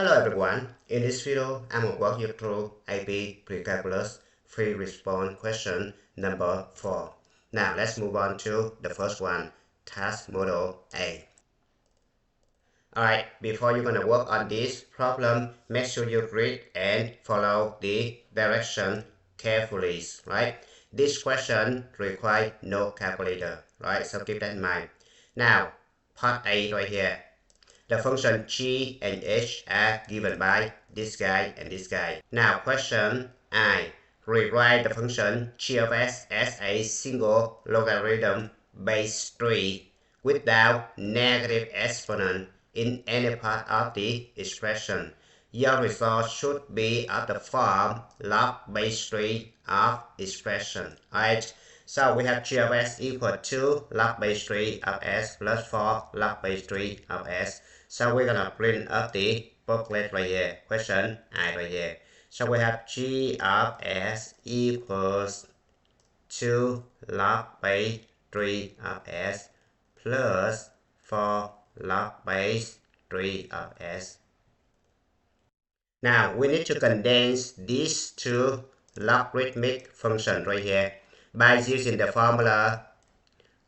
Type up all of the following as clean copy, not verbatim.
Hello everyone, in this video I'm going to walk you through AP Pre-Calculus free response question number 4. Now let's move on to the first one, task model A. Alright, before you're going to work on this problem, make sure you read and follow the direction carefully, right? This question requires no calculator, right? So keep that in mind. Now, part A right here. The function g and h are given by this guy and this guy. Now question I. Rewrite the function g of s as a single logarithm base 3 without negative exponent in any part of the expression. Your result should be of the form log base 3 of expression. Alright, so we have g of s equal to log base 3 of s plus 4 log base 3 of s. So we're gonna print up the booklet right here, question I right here. So we have g of s equals 2 log base 3 of s plus 4 log base 3 of s. Now we need to condense these two logarithmic functions right here by using the formula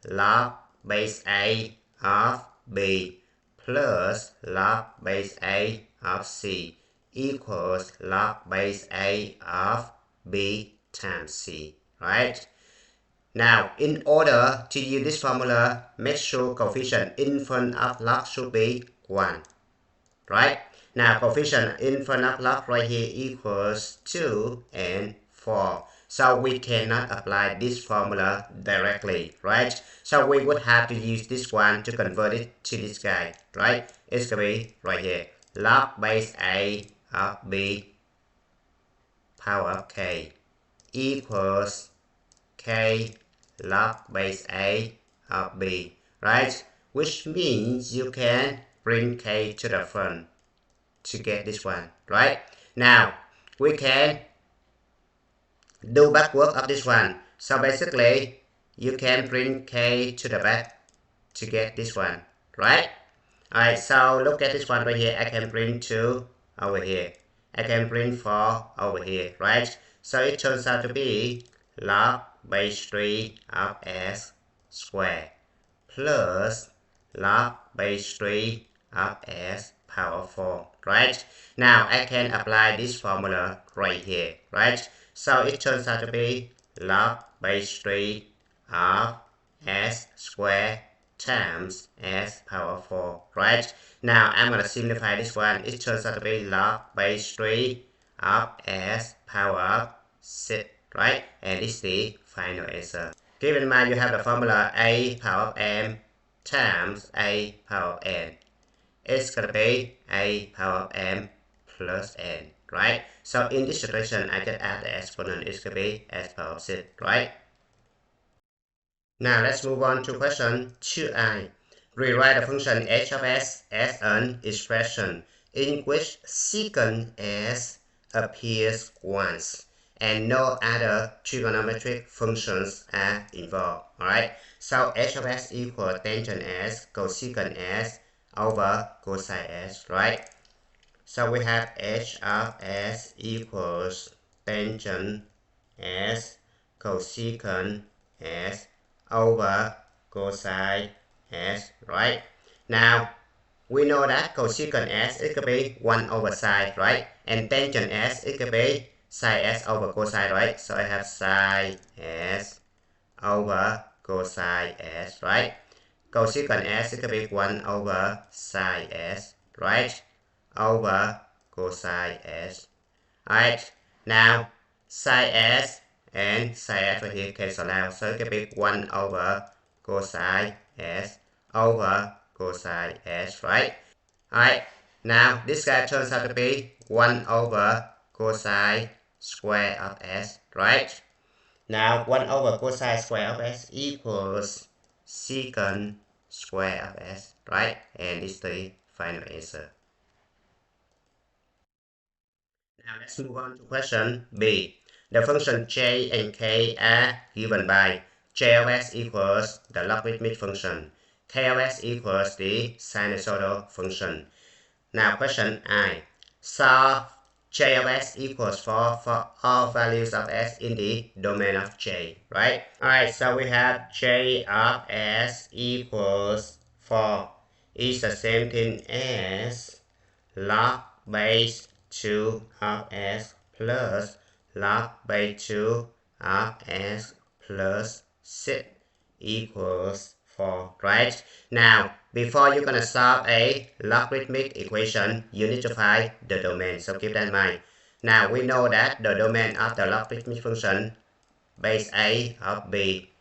log base a of b plus log base a of c equals log base a of b times c, right? Now, in order to use this formula, make sure coefficient in front of log should be 1, right? Now, coefficient in front of log right here equals 2 and 4. So we cannot apply this formula directly, right? So we would have to use this one to convert it to this guy, right? It's going to be right here. Log base a of b power of k equals k log base a of b, right? Which means you can bring k to the front to get this one, right? Now, we can do backward of this one. So basically, you can bring k to the back to get this one, right? Alright, so look at this one right here. I can bring 2 over here. I can bring 4 over here, right? So it turns out to be log base 3 of s squared plus log base 3 of s power 4, right? Now I can apply this formula right here, right? So it turns out to be log base 3 of s squared times s power 4, right? Now I'm going to simplify this one. It turns out to be log base 3 of s power 6, right? And this is the final answer. Keep in mind you have the formula a power of m times a power of n. It's going to be a power of m plus n, right? So in this situation, I just add the exponent. It's going to be s power of 6, right? Now let's move on to question 2i. Rewrite the function h of s as an expression in which secant s appears once and no other trigonometric functions are involved. Alright, so h of s equals tangent s cosecant s over cosine s, right? So we have h of s equals tangent s cosecant s over cosine s, right? Now we know that cosecant s it could be 1 over sine, right? And tangent s it could be sine s over cosine, right? So I have sine s over cosine s, right? Cosecant s it could be 1 over sine s, right? Over cosine s. Alright, now sine s and sine s right here cancel out, so it can be 1 over cosine s over cosine s, right? Alright, now this guy turns out to be 1 over cosine square of s, right? Now 1 over cosine square of s equals secant square of s, right? And this is the final answer. Now let's move on to question B. The function j and k are given by j of s equals the logarithmic function, k of s equals the sinusoidal function. Now question I. solve j of s equals 4 for all values of s in the domain of j, right? Alright, so we have j of s equals 4 is the same thing as log base 2 of s plus log base 2 of s plus 6 equals 4, right? Now, before you're gonna solve a logarithmic equation, you need to find the domain, so keep that in mind. Now, we know that the domain of the logarithmic function base a of b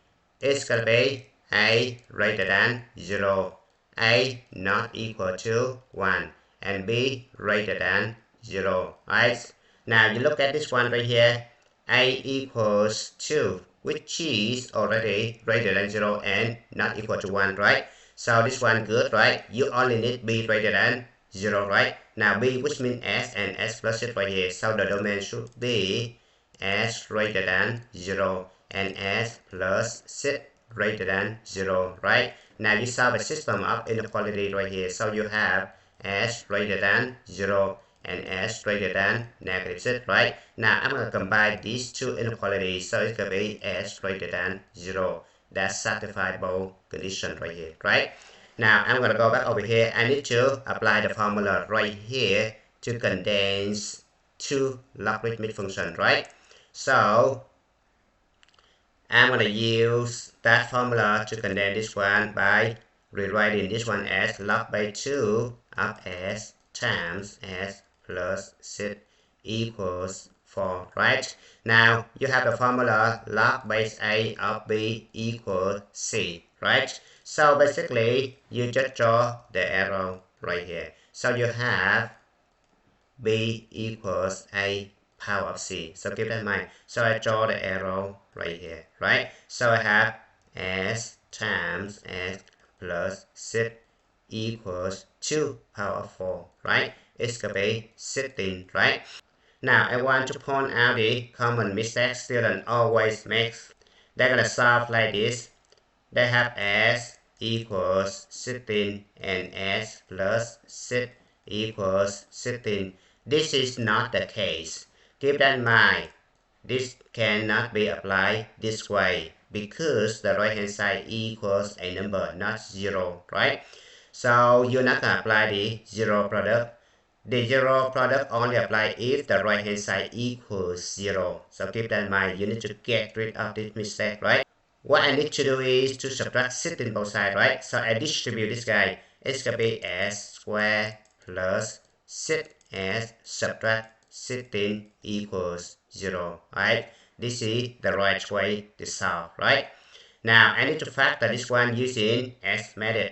is gonna be a greater than 0, a not equal to 1, and b greater than 0, right? Now, you look at this one right here, a equals 2, which is already greater than 0 and not equal to 1, right? So this one good, right? You only need b greater than 0, right? Now b, which means s and s plus it right here. So the domain should be s greater than 0 and s plus 6 greater than 0, right? Now you solve a system of inequality right here. So you have s greater than 0 and s greater than negative 6, right? Now I'm going to combine these two inequalities, so it's going to be s greater than 0. That's satisfied both condition right here, right? Now I'm going to go back over here. I need to apply the formula right here to condense two logarithmic functions, right? So I'm going to use that formula to condense this one by rewriting this one as log base 2 of s times s plus 6 equals 4, right? Now you have the formula log base a of b equals c, right? So basically you just draw the arrow right here. So you have b equals a power of c. So keep that in mind. So I draw the arrow right here, right? So I have s times s plus 6 equals 2 power of 4, right? It's going to be 16, right? Now I want to point out the common mistake students always make. They're going to solve like this. They have s equals 16 and s plus 6 equals 16. This is not the case. Keep that in mind. This cannot be applied this way because the right hand side equals a number, not 0, right? So you're not going to apply the zero product. The zero product only apply if the right hand side equals 0. So keep that in mind. You need to get rid of this mistake, right? What I need to do is to subtract 16 both sides, right? So I distribute this guy. It's going to be s squared plus 6s subtract 16 equals 0, right? This is the right way to solve, right? Now I need to factor this one using s method.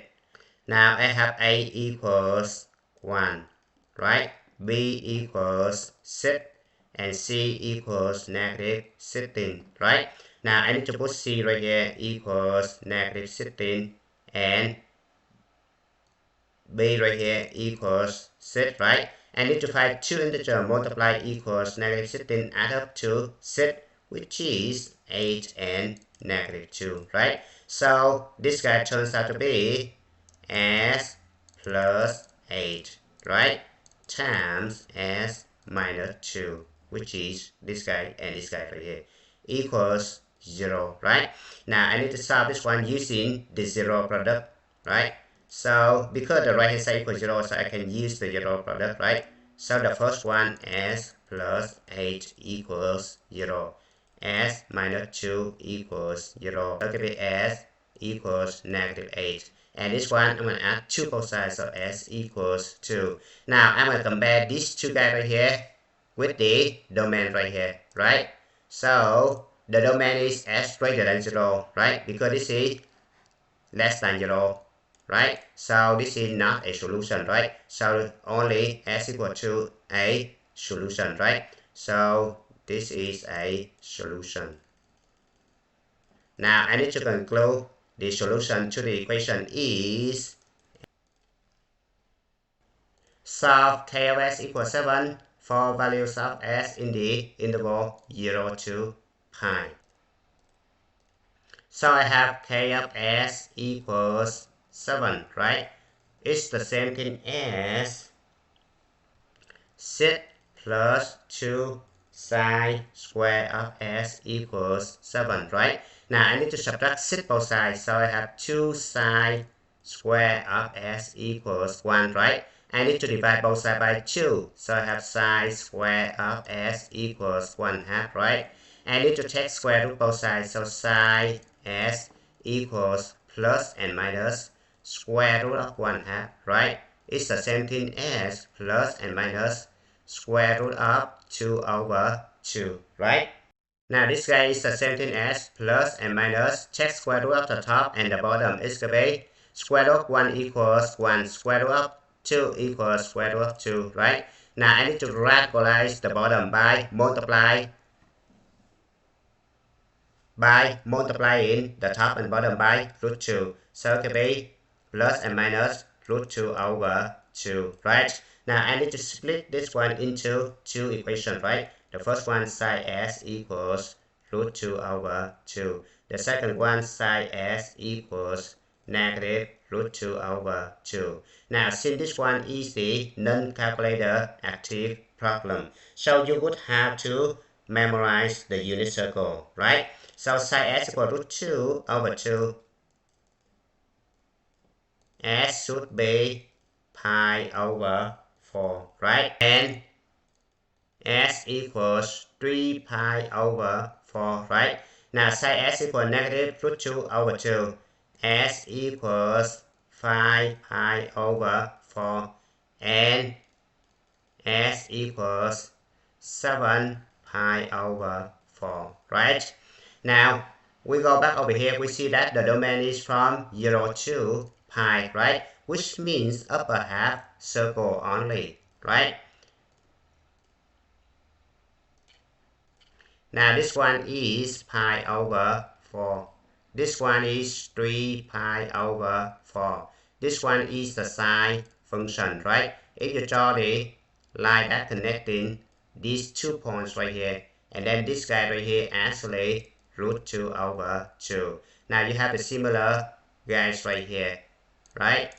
Now I have a equals 1, right? B equals 6 and c equals negative 16, right? Now I need to put c right here equals negative 16 and b right here equals 6, right? I need to find two integers multiply equals negative 16 add up to 6, which is 8 and negative 2, right? So this guy turns out to be s plus 8, right? Times s minus 2, which is this guy and this guy right here, equals 0, right? Now I need to solve this one using the zero product, right? So because the right hand side equals 0, so I can use the zero product, right? So the first one, s plus 8 equals 0. S minus 2 equals 0. So it will be s equals negative 8. And this one, I'm going to add 2 both sides, so s equals 2. Now, I'm going to compare these two guys right here with the domain right here, right? So, the domain is s greater than 0, right? Because this is less than 0, right? So, this is not a solution, right? So, only s equal to a solution, right? So, this is a solution. Now, I need to conclude the solution to the equation is solve k of s equals 7 for values of s in the interval 0 to pi. So I have k of s equals 7, right? It's the same thing as 6 plus 2 sine square of s equals 7, right? Now I need to subtract 6 both sides, so I have 2 sine square of s equals 1, right? I need to divide both sides by 2, so I have sine square of s equals 1/2, right? I need to take square root both sides, so sine s equals plus and minus square root of 1/2, right? It's the same thing as plus and minus square root of 2 over 2, right? Now this guy is the same thing as plus and minus. Check square root of the top and the bottom is going to be square root of 1 equals 1, square root of 2 equals square root of 2, right? Now I need to radicalize the bottom by multiplying the top and bottom by root 2. So it can be plus and minus root 2 over 2, right? Now I need to split this one into two equations, right? The first one sine s equals root 2 over 2. The second one sine s equals negative root 2 over 2. Now since this one is the non-calculator active problem, so you would have to memorize the unit circle, right? So sine s equals root 2 over 2. S should be pi over 4, right? And S equals 3 pi over 4, right? Now sine S equals negative root 2 over 2. S equals 5 pi over 4. And S equals 7 pi over 4, right? Now, we go back over here, we see that the domain is from 0 to pi, right? Which means upper half circle only, right? Now this one is pi over 4. This one is 3 pi over 4. This one is the sine function, right? If you draw the line that connecting these 2 points right here, and then this guy right here actually root 2 over 2. Now you have the similar guys right here, right?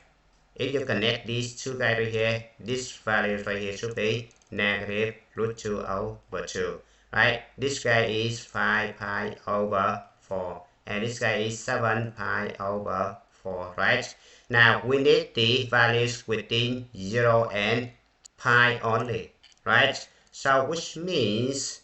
If you connect these two guys right here, this value right here should be negative root 2 over 2, right? This guy is 5 pi over 4, and this guy is 7 pi over 4, right? Now we need the values within 0 and pi only, right? So which means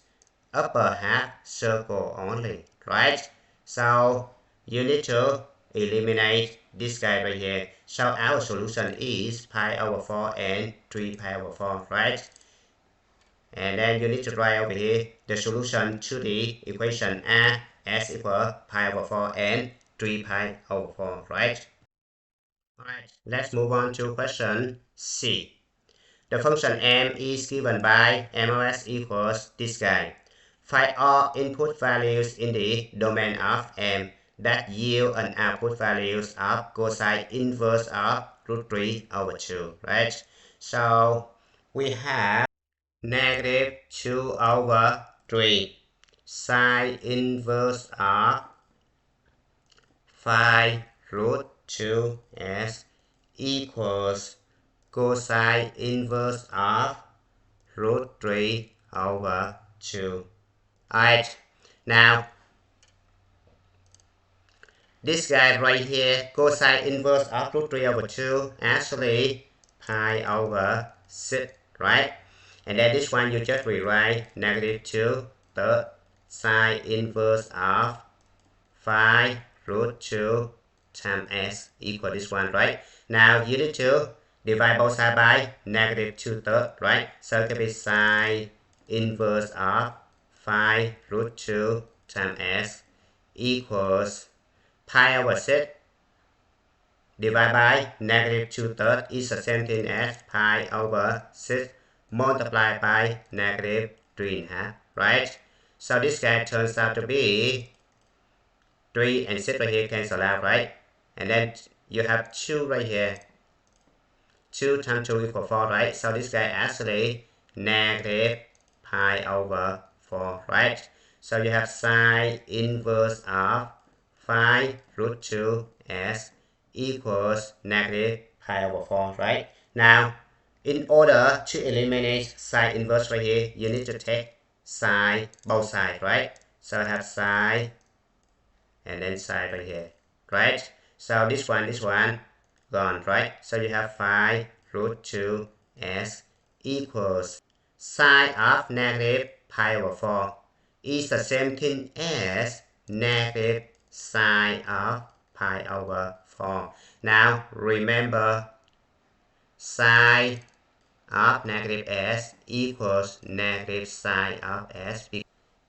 upper half circle only, right? So you need to eliminate this guy right here. So our solution is pi over 4 and 3 pi over 4, right? And then you need to write over here the solution to the equation A s equals pi over 4 and 3 pi over 4, right? Alright, let's move on to question C. The function m is given by MOS equals this guy. Find all input values in the domain of m that yield an output values of cosine inverse of root 3 over 2, right? So we have negative 2 over 3 sine inverse of 5 root 2s equals cosine inverse of root 3 over 2. Alright, now this guy right here, cosine inverse of root 3 over 2, actually pi over 6, right? And then this one you just rewrite negative 2 third sine inverse of 5 root 2 times s equal this one, right? Now you need to divide both sides by negative 2 thirds, right? So it can be sine inverse of 5 root 2 times s equals pi over 6 divided by negative 2 thirds is the same thing as pi over 6 multiplied by negative 3.5, right? So this guy turns out to be 3 and 6 right here cancel out, right? And then you have 2 right here. 2 times 2 equals 4, right? So this guy actually negative pi over 4, right? So you have sine inverse of 5 root 2 s equals negative pi over 4, right? Now In order to eliminate sine inverse right here, you need to take sine both sides, right? So I have sine and then sine right here, right? So this one gone, right? So you have 5 root 2 s equals sine of negative pi over 4 is the same thing as negative sine of pi over 4. Now remember, sine of negative s equals negative sine of s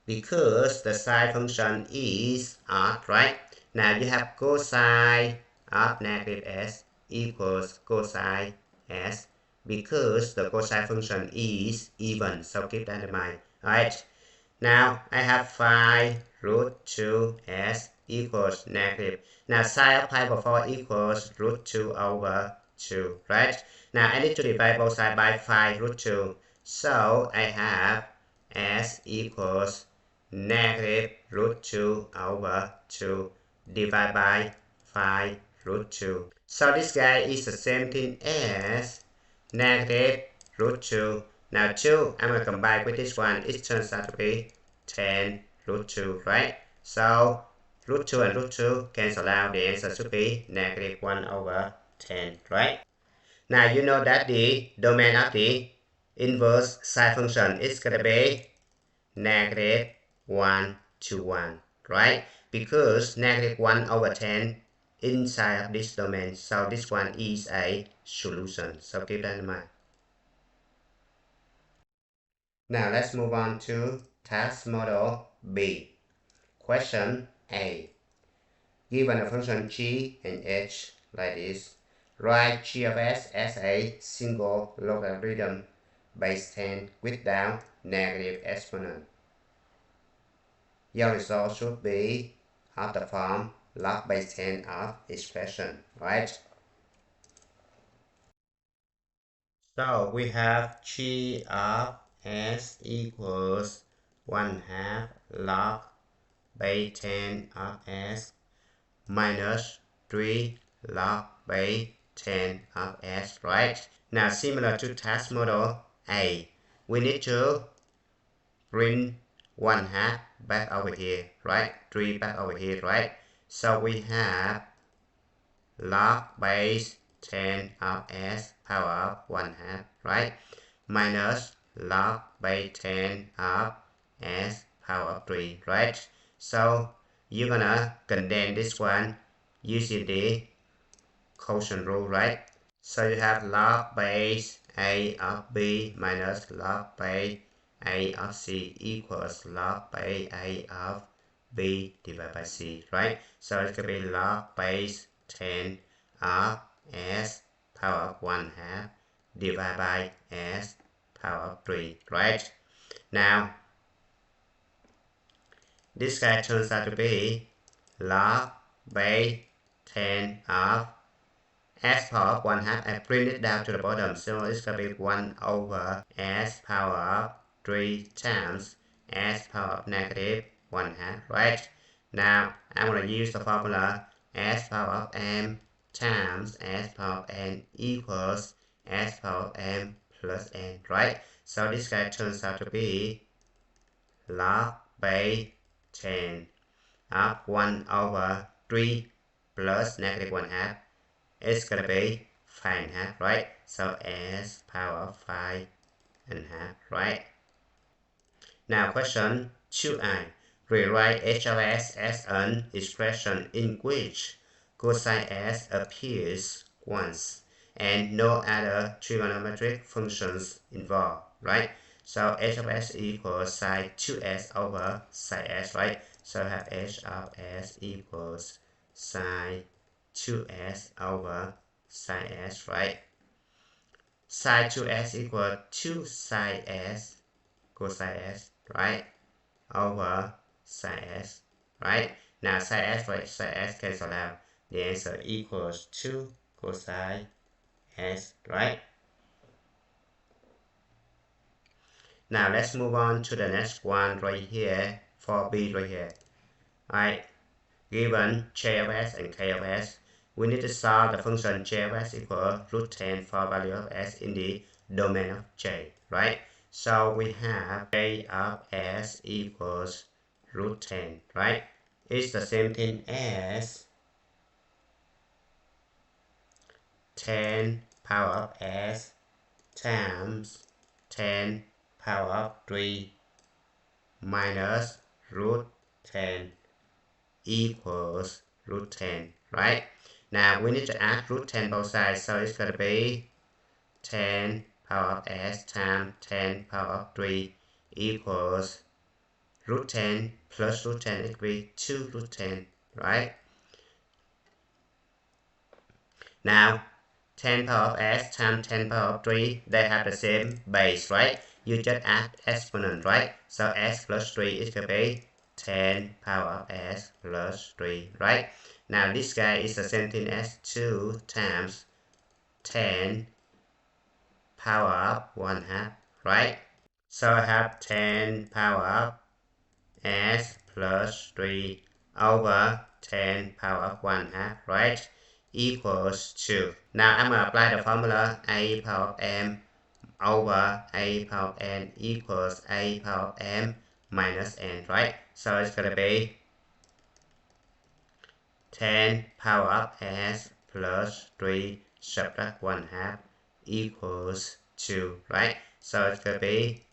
because the sine function is odd, right? Now you have cosine of negative s equals cosine s because the cosine function is even, so keep that in mind. Alright, now I have 5 root 2 s equals negative. Now sine of pi over 4 equals root 2 over 2, right? Now I need to divide both sides by 5 root 2. So I have s equals negative root 2 over 2 divided by 5 root 2. So this guy is the same thing as negative root 2. Now 2, I'm going to combine with this one. It turns out to be 10 root 2, right? So root 2 and root 2 cancel out. The answer should be negative 1 over 10, right? Now you know that the domain of the inverse sine function is going to be negative 1 to 1, right? Because negative 1 over 10 inside of this domain, so this one is a solution, so keep that in mind. Now let's move on to task model B. Question A. Given a function g and h like this, write g of s as a single logarithm base 10 without negative exponent. Your result should be of the form log base 10 of expression, right? So we have g of s equals 1/2 log base 10 of s minus 3 log base 10 of s, right? Now similar to task model A, we need to bring 1/2 back over here, right? 3 back over here, right? So we have log base 10 of s power of 1/2, right? Minus log base 10 of s power of 3, right? So you're gonna condense this one using the quotient rule, right? So you have log base a of b minus log base a of c equals log base a of b divided by c, right? So it's going to be log base 10 of s power of 1/2 divided by s power of 3, right? Now, this guy turns out to be log base 10 of s power of 1/2. I bring it down to the bottom, so it's going to be 1 over s power of 3 times s power of negative 1/2, right? Now, I'm going to use the formula s power of m times s power of n equals s power of m plus n, right? So this guy turns out to be log base 10 of 1 over 3 plus negative 1/2. It's gonna be 5/2, right? So s power of 5/2, right? Now question 2i. Rewrite h of s as an expression in which cosine s appears once and no other trigonometric functions involved, right? So h of s equals sine 2s over sine s, right? So I have h of s equals sine 2s over sine s, right? Sine 2s equal 2 sine s cosine s, right? Over sine s, right? Now sine s for sine s cancel out. The answer equals 2 cosine s, right? Now let's move on to the next one right here, for B right here. Alright, given j of s and k of s, we need to solve the function j of s equal root 10 for value of s in the domain of J, right? So we have J of S equals root 10, right? It's the same thing as 10 power of S times 10 power of 3 minus root 10 equals root 10, right? Now we need to add root 10 both sides, so it's going to be 10 power of S times 10 power of 3 equals root 10 plus root 10 equals 2 root 10, right? Now 10 power of S times 10 power of 3, they have the same base, right? You just add exponent, right? So S plus 3 is going to be 10 power of S plus 3, right? Now this guy is the same thing as 2 times 10 power of 1 half, right? So I have 10 power of S plus 3 over 10 power of 1 half, right? Equals 2. Now I'm going to apply the formula a power of m over a power of n equals a power of m minus n, right? So it's going to be 10 power of S plus 3 subtract 1 half equals 2, right? So it's going to be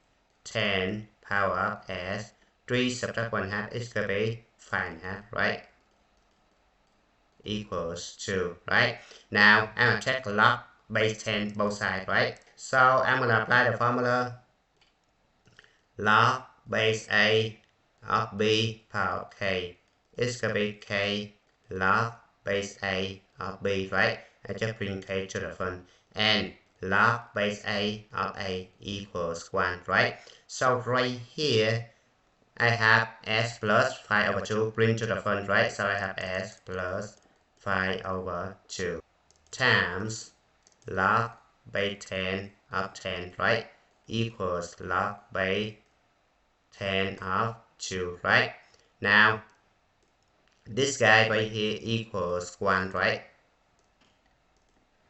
10 power of S 3 subtract 1 half is going to be 5 half, right? Equals 2, right? Now I'm going to check log base 10 both sides, right? So I'm going to apply the formula log base A of B power of K. It's going to be K log base A of B, right? I just bring K to the front. And log base A of A equals 1, right? So right here, I have S plus 5 over 2 bring to the front, right? So I have S plus 5 over 2 times log base 10 of 10, right? Equals log base 10 of 2, right? Now, this guy right here equals 1, right?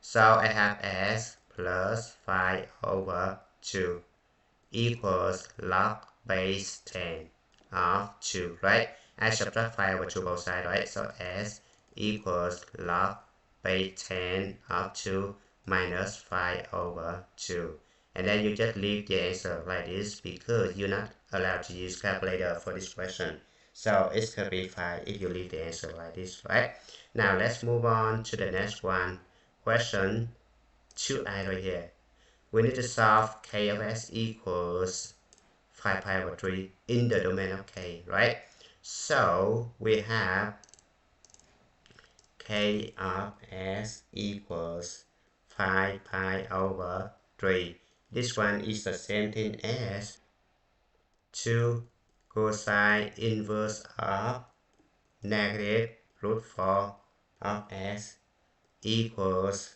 So I have S plus 5 over 2 equals log base 10 of 2, right? I subtract 5 over 2 both sides, right? So S equals log base 10 of 2 minus 5 over 2. And then you just leave the answer like this because you're not allowed to use calculator for this question. So it's going to be 5 if you leave the answer like this, right? Now let's move on to the next one. Question 2i right here. We need to solve k of s equals 5 pi over 3 in the domain of k, right? So we have k of s equals 5 pi over 3. This one is the same thing as 2 cosine inverse of negative root 4 of s equals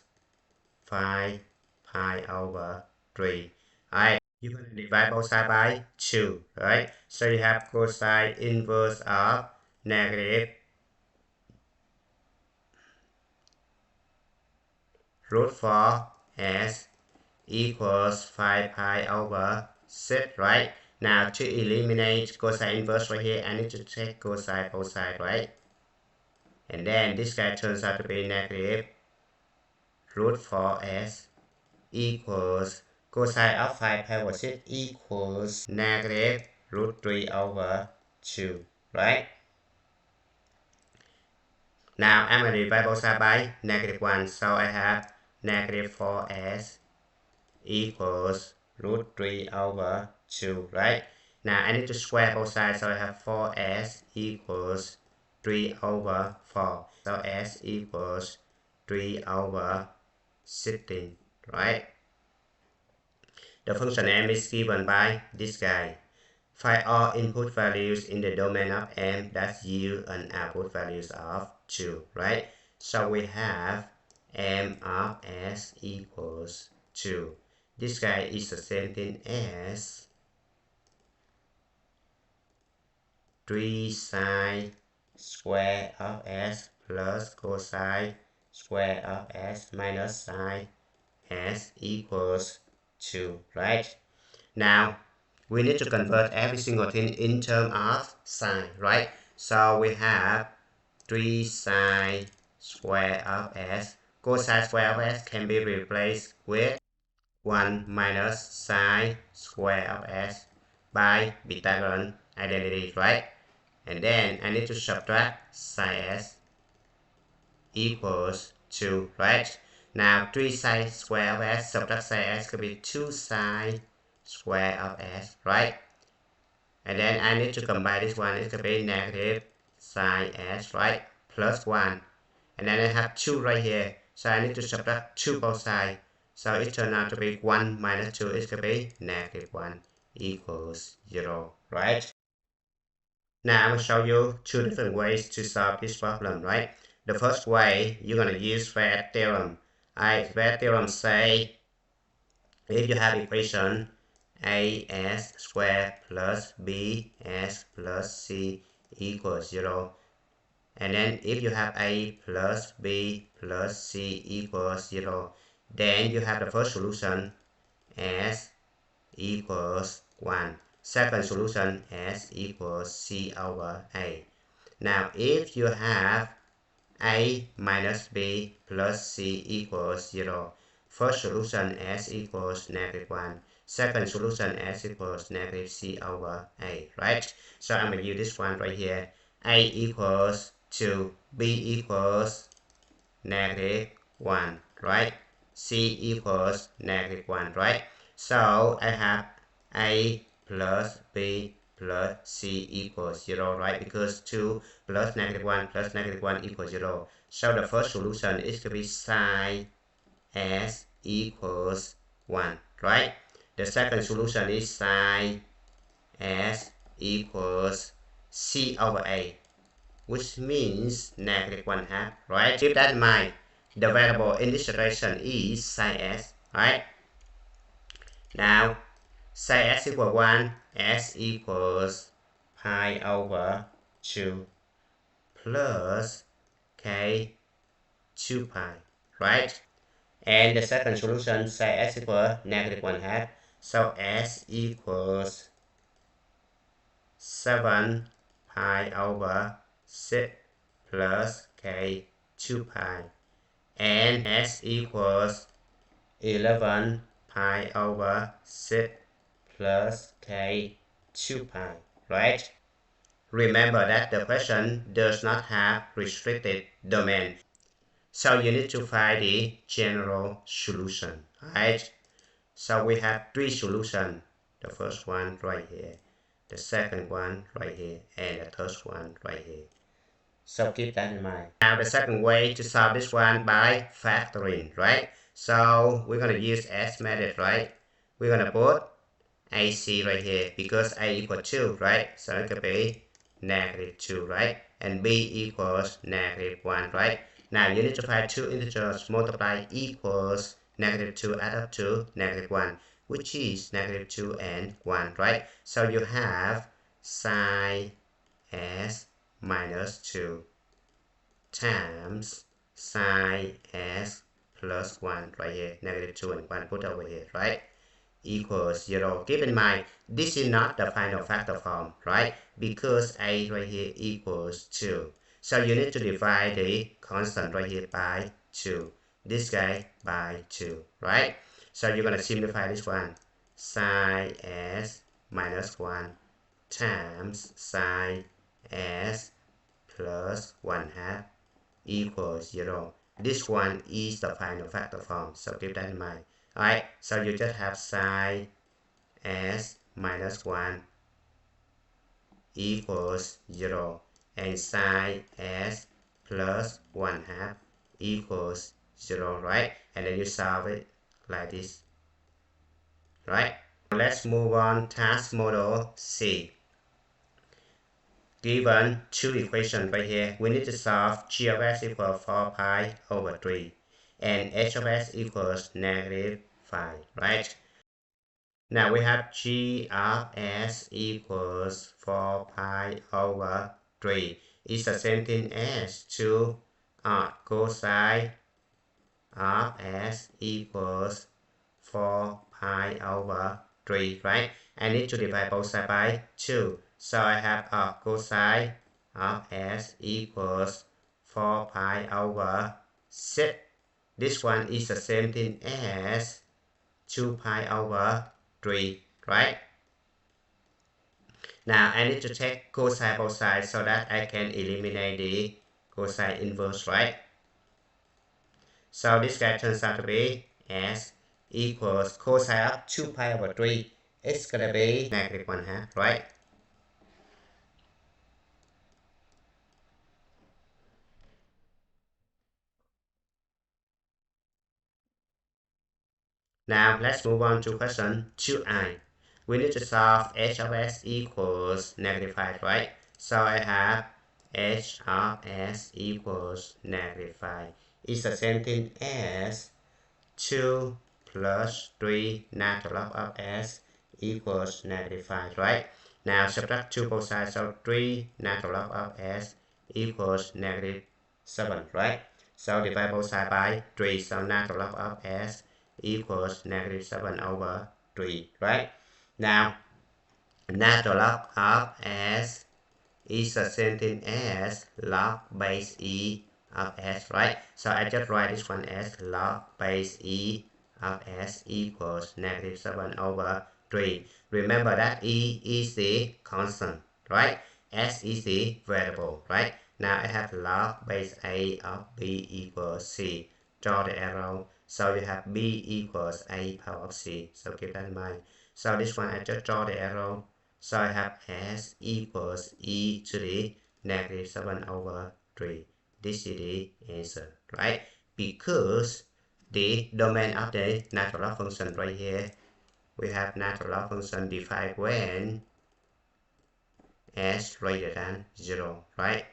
5 pi over 3. Alright, you're going to divide both sides by 2, right? So you have cosine inverse of negative root 4 s equals 5 pi over 6, right? Now to eliminate cosine inverse right here, I need to take cosine both sides, right? And then this guy turns out to be negative root 4s equals cosine of 5 pi over 6 equals negative root 3 over 2, right? Now I'm going to divide both sides by negative 1, so I have negative 4s equals root 3 over 2, right? Now I need to square both sides, so I have 4s equals 3 over 4. So s equals 3 over 16, right? The function m is given by this guy. Find all input values in the domain of m that yield an output values of 2, right? So we have m of s equals 2. This guy is the same thing as 3 sine square of s plus cosine square of s minus sine s equals 2, right? Now, we need to convert every single thing in terms of sine, right? So we have 3 sine square of s. Cosine square of s can be replaced with 1 minus sine square of s by Pythagorean identity, right? And then I need to subtract sine s equals 2, right? Now 3 sine square of s subtract sine s could be 2 sine square of s, right? And then I need to combine this one, it could be negative sine s, right? Plus 1. And then I have 2 right here, so I need to subtract 2 both sides. So it turned out to be 1 minus 2, it could be negative 1 equals 0, right? Now I'm going to show you 2 different ways to solve this problem, right? The first way, you're going to use Fred theorem. Fred theorem say if you have equation as squared plus bs plus c equals 0, and then if you have a plus b plus c equals 0, then you have the first solution s equals 1. Second solution s equals c over a. Now if you have a minus b plus c equals 0, first solution s equals negative 1. Second solution s equals negative c over a, right? So I'm going to use this one right here. A equals 2, b equals negative 1, right? C equals negative 1, right? So I have A plus B plus C equals 0, right? Because 2 plus negative 1 plus negative 1 equals 0. So the first solution is to be sine S equals 1, right? The second solution is sine S equals C over A, which means negative 1/2, right? Keep that in mind. The variable in this iteration is sine s, right? Now, sine s equals 1, s equals pi over 2 plus k 2 pi, right? And the second solution, sine s equals negative 1/2, so s equals 7 pi over 6 plus k 2 pi, and s equals 11 pi over 6 plus k 2 pi, right? Remember that the question does not have restricted domain, so you need to find the general solution, right? So we have 3 solutions. The first one right here, the second one right here, and the third one right here. So keep that in mind. Now the second way to solve this one by factoring, right? So we're going to use S method, right? We're going to put AC right here because A equals 2, right? So it could be negative 2, right? And B equals negative 1, right? Now you need to find 2 integers multiply equals negative 2 add up to negative 1, which is negative 2 and 1, right? So you have sine S minus 2 times sine s plus 1 right here, negative 2 and 1 put over here, right? Equals 0. Keep in mind, this is not the final factor form, right? Because a right here equals 2. So you need to divide the constant right here by 2. This guy by 2, right? So you're going to simplify this one. Sine s minus 1 times sine s plus 1/2 equals 0. This one is the final factor form, so keep that in mind. Alright, so you just have sine s minus 1 equals 0 and sine s plus 1/2 equals 0, right? And then you solve it like this, right? Let's move on. Task model C. Given 2 equations right here, we need to solve g of s equals 4 pi over 3 and h of s equals negative 5, right? Now we have g of s equals 4 pi over 3. It's the same thing as 2 cosine of s equals 4 pi over 3, right? I need to divide both sides by 2. So I have cosine of s equals 4 pi over 6. This one is the same thing as 2 pi over 3, right? Now I need to take cosine both sides so that I can eliminate the cosine inverse, right? So this guy turns out to be s equals cosine of 2 pi over 3. It's gonna be negative 1/2, right? Now let's move on to question 2i. We need to solve h of s equals negative 5, right? So I have h of s equals negative 5. It's the same thing as 2 plus 3 natural log of s equals negative 5, right? Now subtract 2 both sides, so 3 natural log of s equals negative 7, right? So divide both sides by 3, so natural log of s equals negative 7 over 3, right? Now natural log of s is the same thing as log base e of s, right? So I just write this one as log base e of s equals negative 7 over 3. Remember that e is the constant, right? S is the variable, right? Now I have log base a of b equals c. Draw the arrow. So you have b equals a power of c. So keep that in mind. So this one I just draw the arrow. So I have s equals e to the negative 7 over 3. This is the answer, right? Because the domain of the natural log function right here, we have natural log function defined when s greater than 0, right?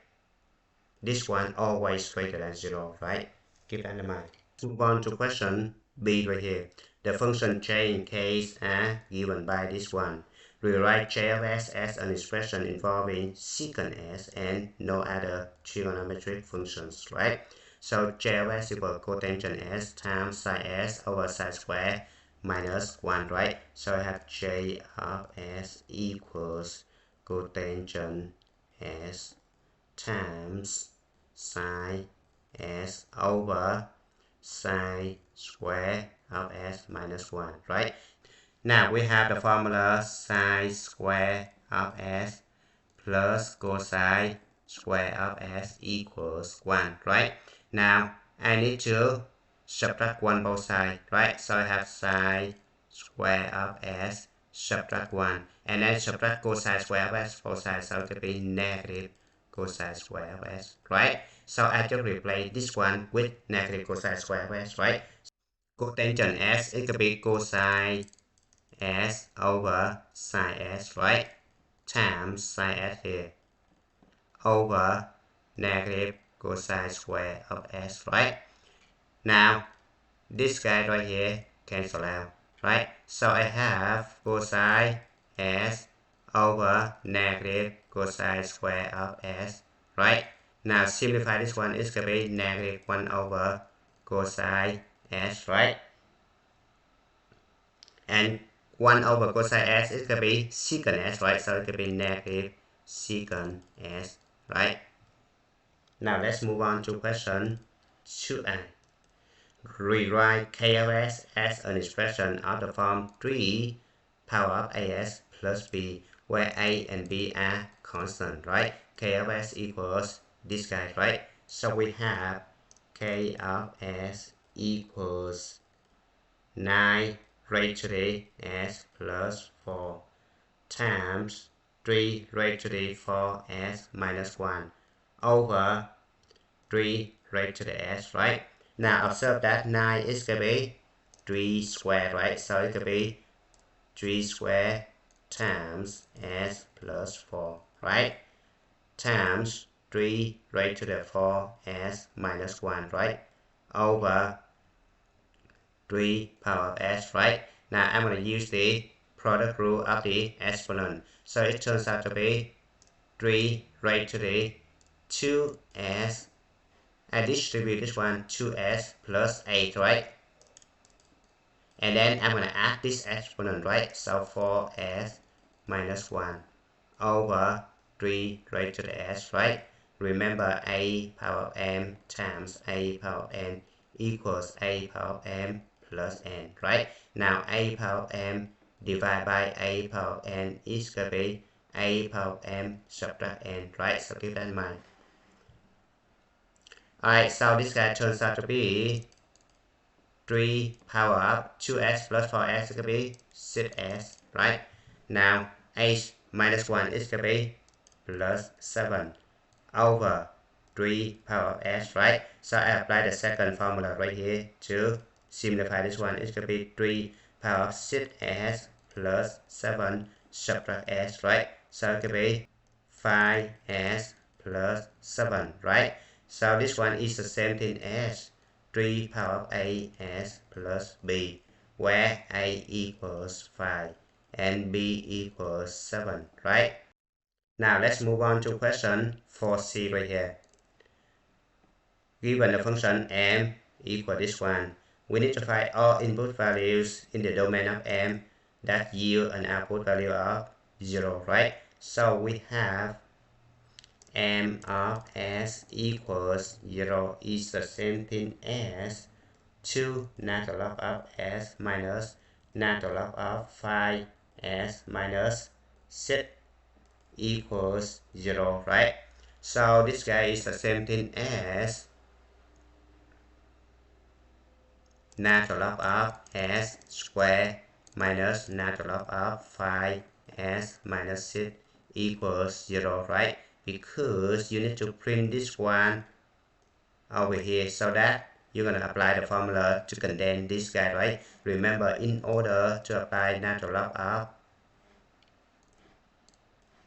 This one always greater than 0, right? Keep that in mind. Move on to question B right here. The function j in case are given by this one. Rewrite j of s as an expression involving secant s and no other trigonometric functions, right? So j of s equals cotangent s times sine s over sine square minus 1, right? So I have j of s equals cotangent s times sine s over sine square of s minus 1, right? Now we have the formula sine square of s plus cosine square of s equals 1, right? Now I need to subtract 1 both sides, right? So I have sine square of s subtract 1, and then subtract cosine square of s both sides, so it will be negative cosine square of s, right? So I just replace this one with negative cosine square of s, right? Cotangent s, it could be cosine s over sine s, right? Times sine s here over negative cosine square of s, right? Now this guy right here cancel out, right? So I have cosine s over negative cosine square of s, right? Now simplify this one, it's going to be negative 1 over cosine s, right? And 1 over cosine s is going to be secant s, right? So it could be negative secant s, right? Now let's move on to question 2a. Rewrite k of s as an expression of the form 3 power of as plus b, where a and b are constant, right? K of s equals this guy, right? So we have k of s equals 9 raised to the s plus 4 times 3 raised to the 4s minus 1 over 3 raised to the s, right? Now observe that 9 is going to be 3 squared, right? So it could be 3 squared times s plus 4, right? Times 3 raised to the 4s minus 1, right? Over 3 power of s, right? Now I'm going to use the product rule of the exponent. So it turns out to be 3 raised to the 2s. I distribute this one 2s plus 8, right? And then I'm going to add this exponent, right? So 4s minus 1 over 3 raised to the s, right? Remember a power of m times a power of n equals a power of m plus n, right? Now a power of m divided by a power of n is going to be a power of m subtract n, right? So keep that in mind. Alright, so this guy turns out to be 3 power of 2s plus 4s is going to be 6s, right? Now h minus 1 is going to be plus 7 over 3 power of s, right? So I apply the second formula right here to simplify this one. It's going to be 3 power of 6s plus 7 subtract s, right? So it could be 5s plus 7, right? So this one is the same thing as 3 power of as plus b, where a equals 5 and b equals 7, right? Now let's move on to question 4c right here. Given the function m equal this one, we need to find all input values in the domain of m that yield an output value of 0, right? So we have m of s equals 0 is the same thing as 2 natural log of s minus natural log of 5s minus 6 equals 0, right? So this guy is the same thing as natural log of s squared minus natural log of 5s minus 6 equals 0, right? Because you need to print this one over here so that you're going to apply the formula to condense this guy, right? Remember, in order to apply natural log of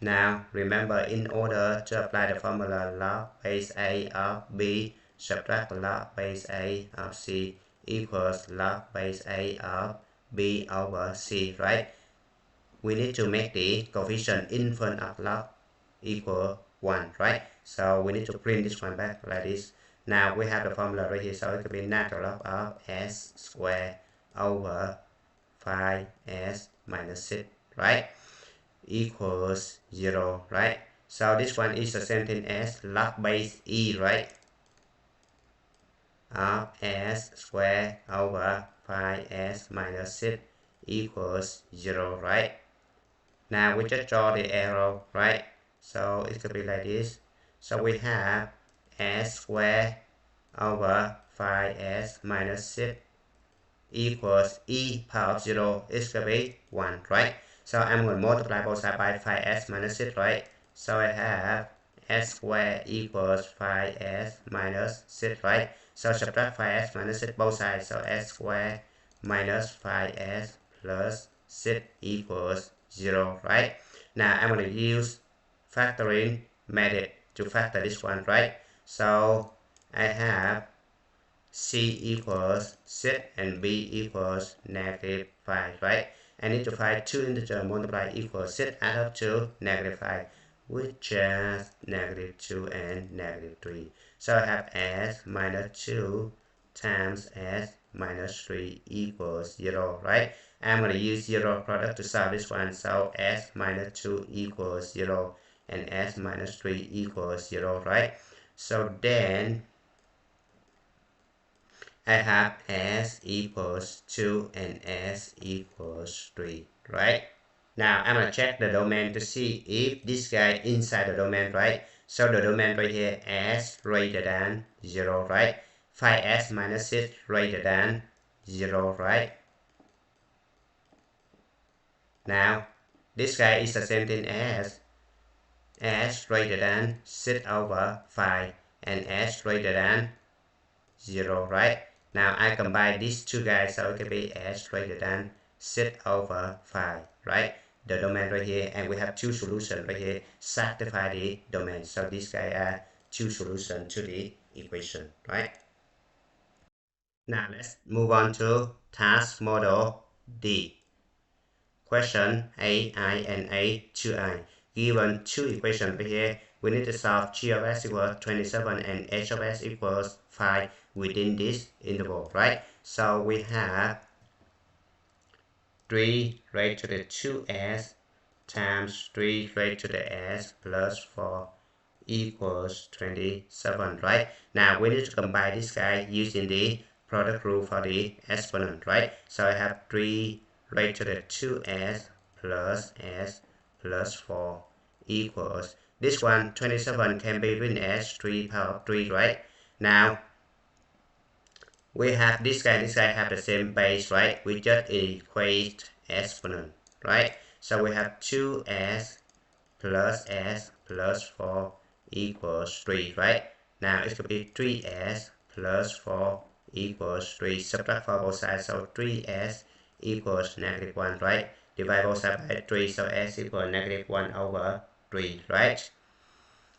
in order to apply the formula log base a of b subtract log base a of c equals log base a of b over c, right? We need to make the coefficient in front of log equal 1, right? So we need to print this one back like this. Now we have the formula right here, so it could be natural log of s squared over 5s minus 6, right? Equals 0, right? So this one is the same thing as log base e, right? Of s squared over 5s minus 6 equals 0, right? Now we just draw the arrow, right? So it could be like this. So we have s squared over 5s minus 6 equals e power of 0 is going to be 1, right? So I'm going to multiply both sides by 5s minus 6, right? So I have s squared equals 5s minus 6, right? So subtract 5s minus 6 both sides. So s squared minus 5s plus 6 equals 0, right? Now I'm going to use factoring method to factor this one, right? So I have c equals 6 and b equals negative 5, right? I need to find two integers multiply equals 6 add up to negative 5, which is negative 2 and negative 3. So I have s minus 2 times s minus 3 equals 0, right? I'm going to use 0 product to solve this one. So s minus 2 equals 0 and s minus 3 equals 0, right? So then I have s equals 2 and s equals 3, right? Now I'm going to check the domain to see if this guy inside the domain, right? So the domain right here, s greater than 0, right? 5s minus 6 greater than 0, right? Now this guy is the same thing as s greater than 6 over 5 and s greater than 0, right? Now I combine these two guys, so it can be s greater than 6 over 5, right? The domain right here, and we have two solutions right here. Satisfy the domain. So these guys are two solutions to the equation, right? Now let's move on to task model D. Question A, I, and A, 2I. Given two equations right here, we need to solve g of s equals 27 and h of s equals 5 within this interval, right? So we have 3 raised to the 2s times 3 raised to the s plus 4 equals 27, right? Now we need to combine this guy using the product rule for the exponent, right? So I have 3 raised to the 2s plus 4 equals, this one 27 can be written as 3 power of 3, right? Now we have this guy have the same base, right? We just equate exponent, right? So we have 2s plus 4 equals 3, right? Now it could be 3s plus 4 equals 3. Subtract for both sides, so 3s equals negative 1, right? Divide both sides by 3, so s equals negative 1 over 3, right?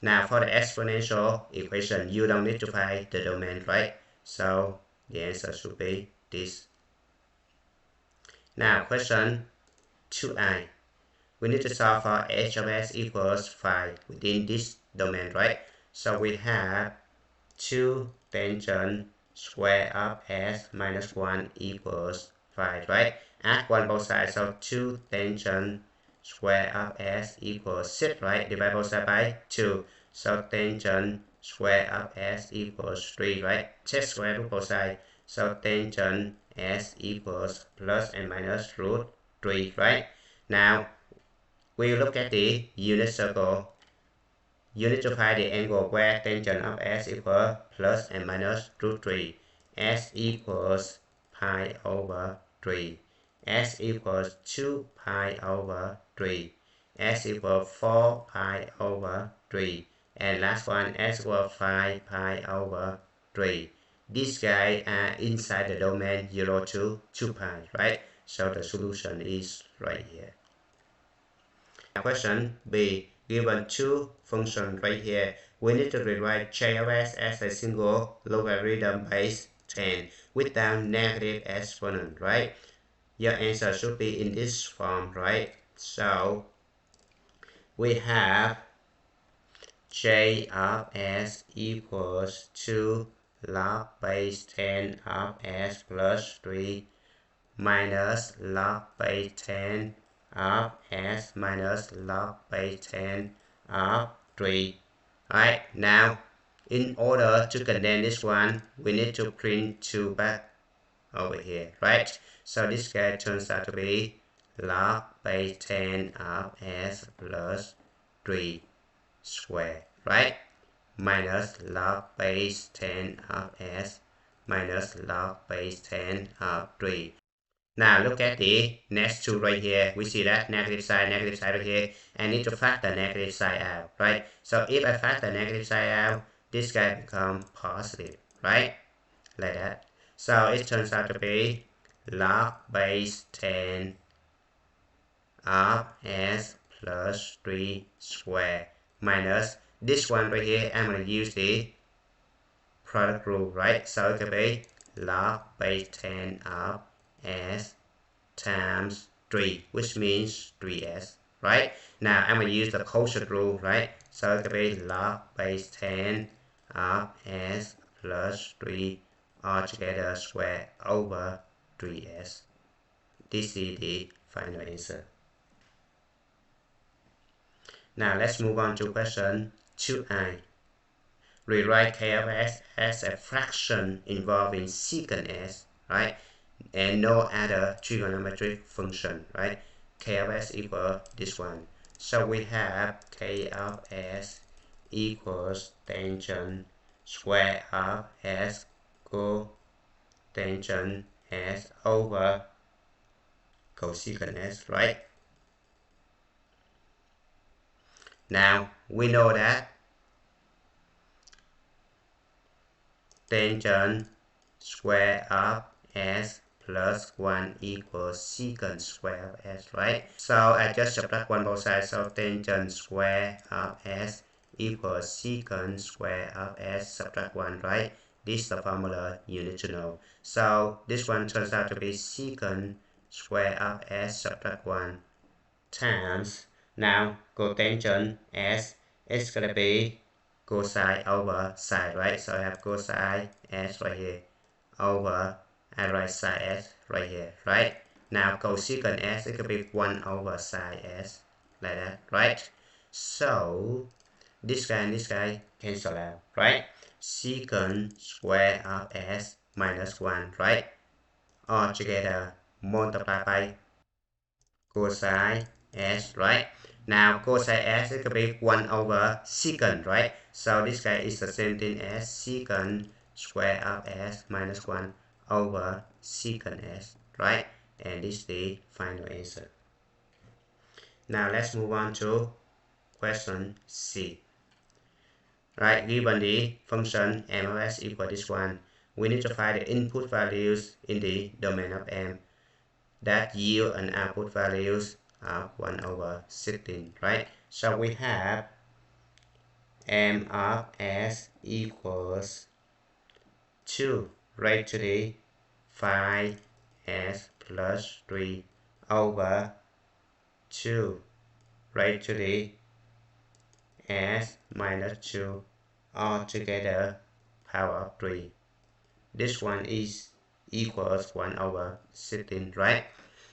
Now for the exponential equation, you don't need to find the domain, right? So the answer should be this. Now question 2i. We need to solve for h of s equals 5 within this domain, right? So we have 2 tangent square of s minus 1 equals 5, right? Add 1 both sides, so 2 tangent square of s equals 6, right? Divide both sides by 2. So tangent square of s equals 3, right? Check square root both sides. So tangent s equals plus and minus root 3, right? Now we look at the unit circle. You need to find the angle where tangent of s equals plus and minus root 3. S equals pi over 3. S equals 2 pi over 3. S equals 4 pi over 3. And last one, S equals 5 pi over 3. These guys are inside the domain 0 to 2 pi, right? So the solution is right here. Question B. Given two functions right here, we need to rewrite j of s as a single logarithm base 10 without negative exponent, right? Your answer should be in this form, right? So we have j of s equals 2 log base 10 of s plus 3 minus log base 10 of s minus log base 10 of 3. Alright, now in order to condense this one, we need to print 2 back over here, right? So this guy turns out to be log base 10 of s plus 3 square, right? Minus log base 10 of s minus log base 10 of 3. Now look at the next two right here. We see that negative side right here. I need to factor negative side out, right? So if I factor negative side out, this guy becomes positive, right? Like that. So it turns out to be log base 10 of s plus 3 square minus this one right here. I'm going to use the product rule, right? So it could be log base 10 of s times 3, which means 3s, right? Now I'm going to use the quotient rule, right? So it could be log base 10 of s plus 3 altogether square over 3s. This is the final answer. Now let's move on to question 2i. Rewrite k of s as a fraction involving secant s, right? And no other trigonometric function, right? K of s equals this one. So we have k of s equals tangent square of s cotangent s over cosecant s, right? Now we know that tangent square of s plus 1 equals secant square of s, right? So I just subtract 1 both sides, so tangent square of s equals secant square of s subtract 1, right? This is the formula you need to know. So this one turns out to be secant square of s subtract 1 times, now cotangent s is going to be cosine over sine, right? So I have cosine s right here over I write sine s right here, right? Now cosecant s, it could be 1 over sine s, like that, right? So this guy and this guy cancel out, right? Secant square of s minus 1, right? All together multiply by cosine s, right? Now cosine s, it could be 1 over secant, right? So this guy is the same thing as secant square of s minus 1 over secant s, right? And this is the final answer. Now let's move on to question C. Right, given the function m of s equal this one, we need to find the input values in the domain of m that yield an output values of 1 over 16, right? So we have m of s equals 2 raised to the 5s plus 3 over 2 raised to the s minus 2 all together power of 3. This one is equals 1 over 16, right?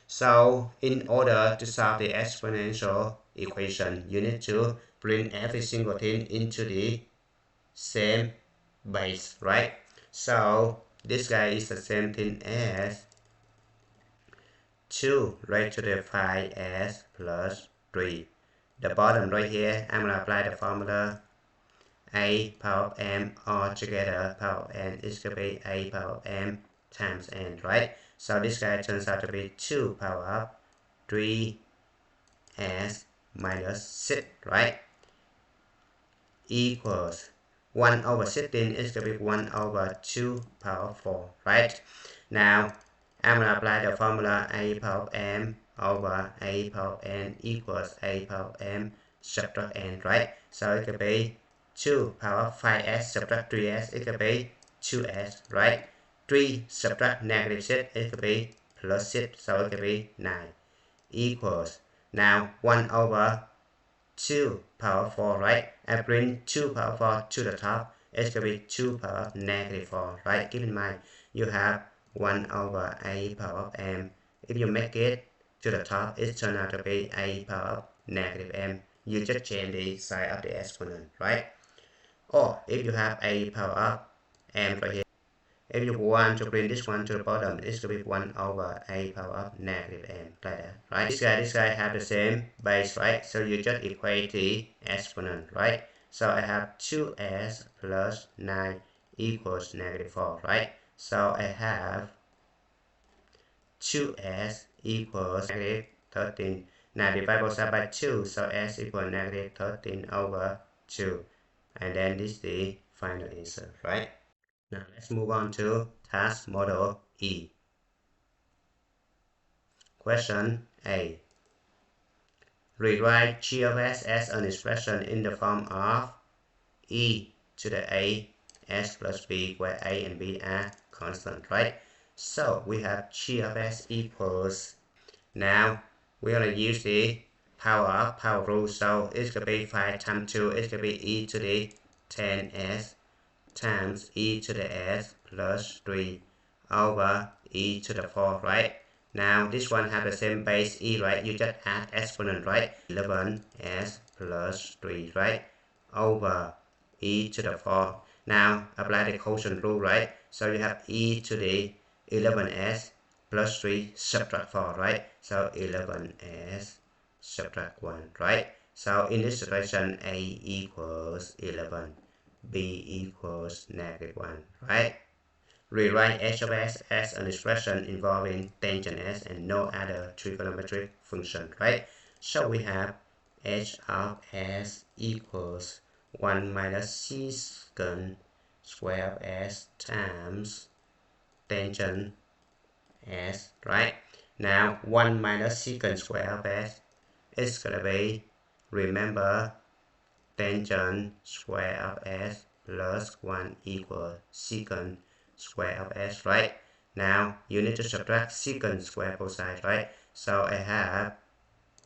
So in order to solve the exponential equation, you need to bring every single thing into the same base, right? So this guy is the same thing as 2 raised to the 5s plus 3. The bottom right here, I'm going to apply the formula a power of m all together power of n is going to be a power of m times n, right? So this guy turns out to be 2 power of 3s minus 6, right? Equals 1 over 16 is going to be 1 over 2 power 4, right? Now I'm going to apply the formula a power of m over a power of n equals a power of m subtract n, right? So it could be 2 power 5s subtract 3s, it could be 2s, right? 3 subtract negative 6, it could be plus 6, so it could be 9, equals, now 1 over 2 power 4, right? I bring 2 power 4 to the top, it's going to be 2 power negative 4, right? Keep in mind, you have 1 over a power of m. If you make it to the top, it turns out to be a power of negative m. You just change the sign of the exponent, right? Or if you have a power of m right here, if you want to bring this one to the bottom, it's going to be 1 over a power of negative m, like that, right? This guy have the same base, right? So you just equate the exponent, right? So I have 2s plus 9 equals negative 4, right? So I have 2s equals negative 13. Now divide both sides by 2, so s equals negative 13 over 2. And then this is the final answer, right? Now let's move on to task model E. Question A. Rewrite g of s as an expression in the form of e to the a s plus b, where a and b are constant, right? So we have g of s equals, now we're going to use the power rule, so it's going to be 5 times 2, it's going to be e to the 10s times e to the s plus 3 over e to the 4, right? Now this one have the same base e, right? You just add exponent, right? 11s plus 3, right? Over e to the 4. Now apply the quotient rule, right? So you have e to the 11s plus 3 subtract 4, right? So 11s subtract 1, right? So in this situation, a equals 11. b equals negative 1, right? Rewrite h of s as an expression involving tangent s and no other trigonometric function, right? So we have h of s equals 1 minus secant square of s times tangent s, right? Now 1 minus secant square of s is going to be, remember, tangent square of s plus 1 equals secant square of s, right? Now you need to subtract secant square both sides, right? So I have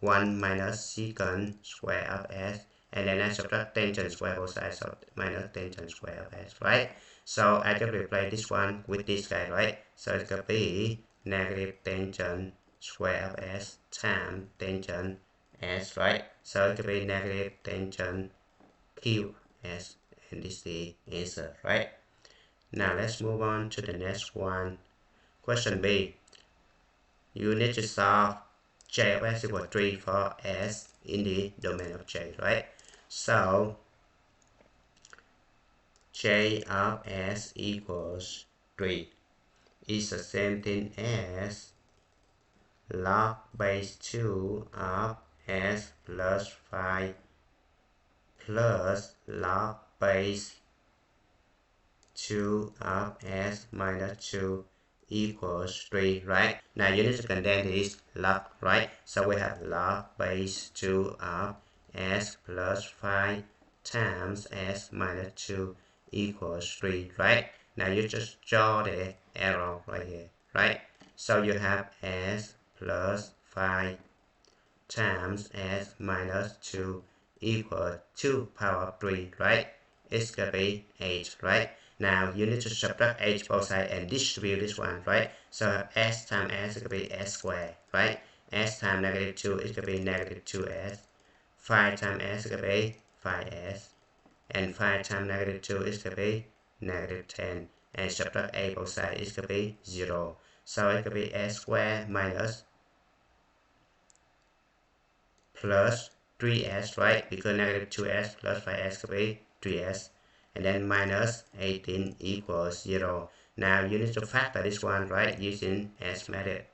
1 minus secant square of s, and then I subtract tangent square both sides, so minus tangent square of s, right? So I just replace this one with this guy, right? So it's going to be negative tangent square of s times tangent s, right? So it could be negative tangent cube s, and this is the answer, right? Now let's move on to the next one. Question B. You need to solve j of s equals 3 for s in the domain of j, right? So j of s equals 3 is the same thing as log base 2 of s plus 5 plus log base 2 of s minus 2 equals 3, right? Now you need to condense this log, right? So we have log base 2 of s plus 5 times s minus 2 equals 3, right? Now you just draw the arrow right here, right? So you have s plus 5 times s minus 2 equals 2 power 3, right? It's gonna be 8, right? Now you need to subtract 8 both sides and distribute this one, right? So s times s is gonna be s squared, right? S times negative 2 is gonna be negative 2s. 5 times s is gonna be 5s. And 5 times negative 2 is gonna be negative 10. And subtract 8 both sides is gonna be 0. So it's gonna be s squared minus plus 3s, right? Because negative 2s plus 5s could be 3s. And then minus 18 equals 0. Now you need to factor this one, right? Using s method.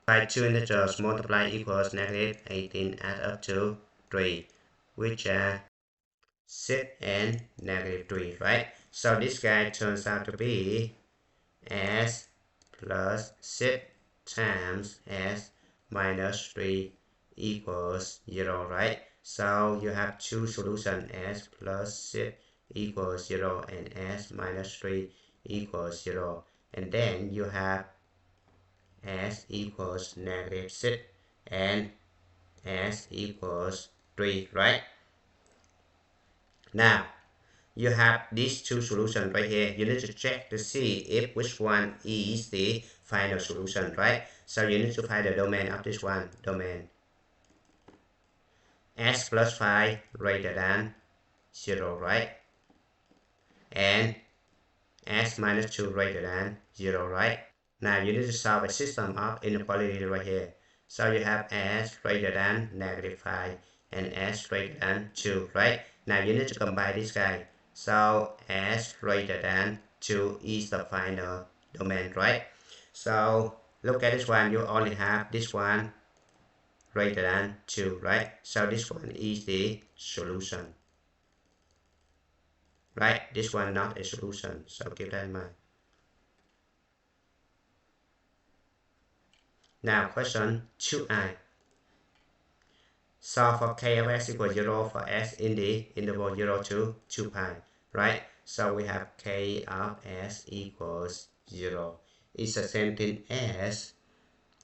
By 2 integers multiply equals negative 18 add up to 3, which are 6 and negative 3, right? So this guy turns out to be s plus 6 times s minus 3 equals 0, right? So you have two solutions, s plus 6 equals 0 and s minus 3 equals 0. And then you have s equals negative 6 and s equals 3, right? Now, you have these two solutions right here. You need to check to see if which one is the final solution, right? So you need to find the domain of this one. Domain s plus 5 greater than 0, right? And s minus 2 greater than 0, right? Now you need to solve a system of inequality right here. So you have s greater than negative 5 and s greater than 2, right? Now you need to combine this guy. So s greater than 2 is the final domain, right? So look at this one, you only have this one greater than 2, right? So this one is the solution, right? This one not a solution, so keep that in mind. Now question 2i. Solve for k of s equals 0 for s in the interval 0 to 2 pi, right? So we have k of s equals 0. It's the same thing as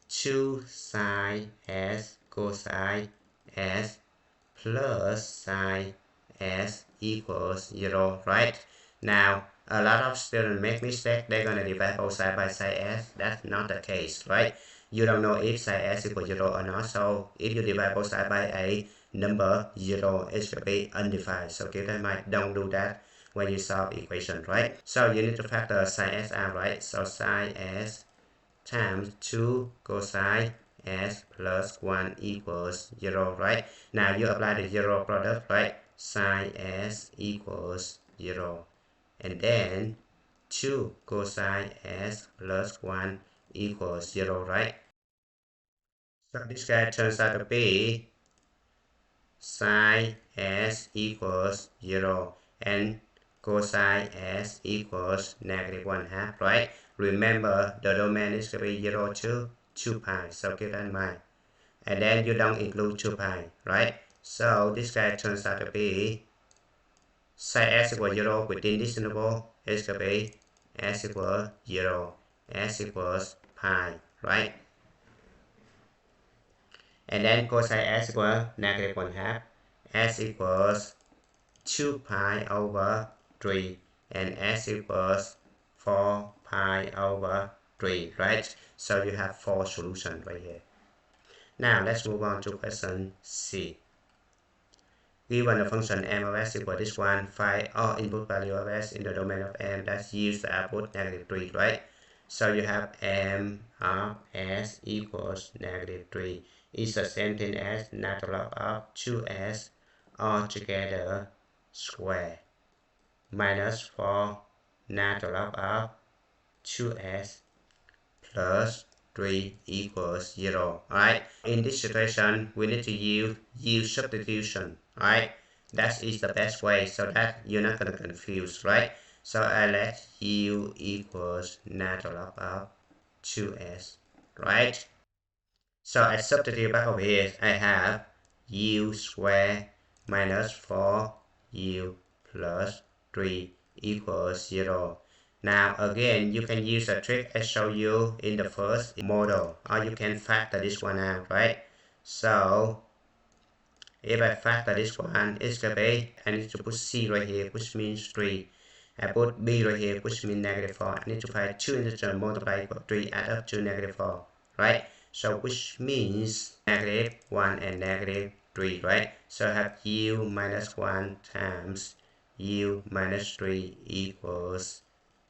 2 sine s cosine s plus sine s equals 0, right? Now, a lot of students make mistake. They're going to divide both sides by sine s. That's not the case, right? You don't know if sine s equals 0 or not. So if you divide both sides by a number 0, it should be undefined. So keep that in mind. Don't do that when you solve equation, right? So you need to factor sine s out, right? So sine s times 2 cosine s plus 1 equals 0, right? Now you apply the 0 product, right? Sine s equals 0. And then 2 cosine s plus 1 equals 0, right? So this guy turns out to be sine s equals 0 and cosine s equals negative 1/2, right? Remember, the domain is going to be 0 to 2 pi, so keep that in mind. And then you don't include 2 pi, right? So this guy turns out to be sine s equals 0 within this interval is going to be s equals 0, s equals pi, right? And then cosine s equals negative 1/2, s equals 2 pi over 3, and s equals 4 pi over 3, right? So you have 4 solutions right here. Now let's move on to question C. Given the function m of s equal this one, find all input value of s in the domain of m that yields the output -3, right? So you have m of s equals -3 is the same thing as natural log of 2s all together square minus 4 natural log of 2s plus 3 equals 0. Alright, in this situation we need to use substitution. Alright, that is the best way so that you're not gonna confuse, right? So I let u equals natural log of 2s, right? So I substitute back over here. I have u squared minus 4u plus 3 equals 0. Now again, you can use a trick I showed you in the first model, or you can factor this one out, right? So if I factor this one, it's gonna be, I need to put c right here, which means 3. I put b right here, which means -4. I need to find 2 integers multiply equal 3, add up to -4, right? So which means -1 and -3, right? So I have u minus 1 times u minus 3 equals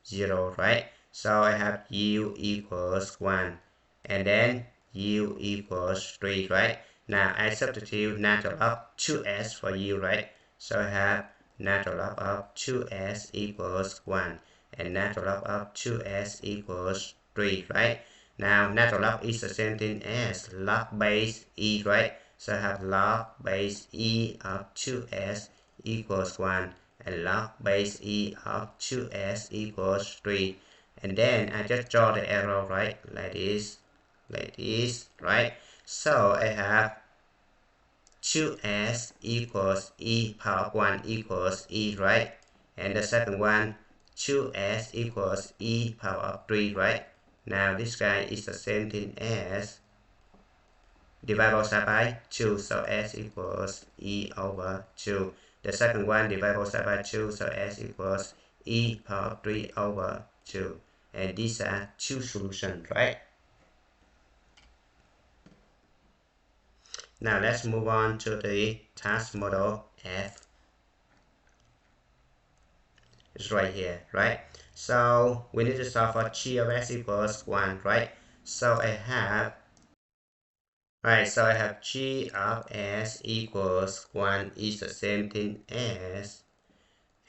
0, right? So I have u equals 1 and then u equals 3, right? Now I substitute natural log 2s for u, right? So I have natural log of 2s equals 1 and natural log of 2s equals 3, right? Now natural log is the same thing as log base e, right? So I have log base e of 2s equals 1 and log base e of 2s equals 3. And then I just draw the arrow, right? Like this, right? So I have 2s equals e power of 1 equals e, right? And the second one, 2s equals e power of 3, right? Now this guy is the same thing as divide both sides by 2, so s equals e over 2. The second one, divide both sides by 2, so s equals e power of 3 over 2. And these are two solutions, right? Now let's move on to the task model F. It's right here, right? So we need to solve for g of s equals 1, right? So I have g of s equals 1 is the same thing as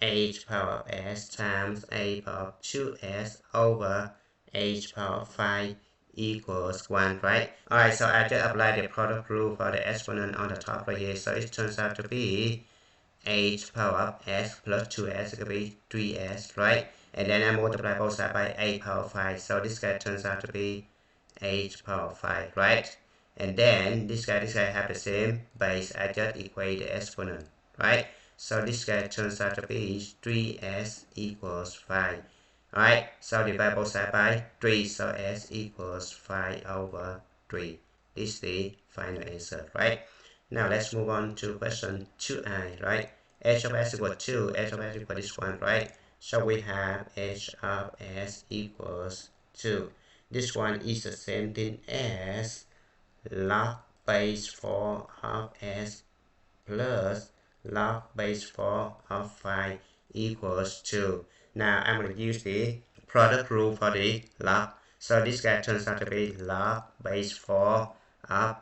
h power of s times a power of 2s over h power of 5 equals 1, right? Alright, so I just apply the product rule for the exponent on the top right here. So it turns out to be h power of s plus 2s, it could be 3s, right? And then I multiply both sides by a power of 5. So this guy turns out to be h power of 5, right? And then this guy have the same base. I just equate the exponent, right? So this guy turns out to be 3s equals 5. Alright, so divide both sides by 3, so s equals 5 over 3. This is the final answer, right? Now let's move on to question 2i, right? h of s equals 2, h of s equals this one, right? So we have h of s equals 2. This one is the same thing as log base 4 of s plus log base 4 of 5 equals 2. Now I'm going to use the product rule for the log. So this guy turns out to be log base 4 of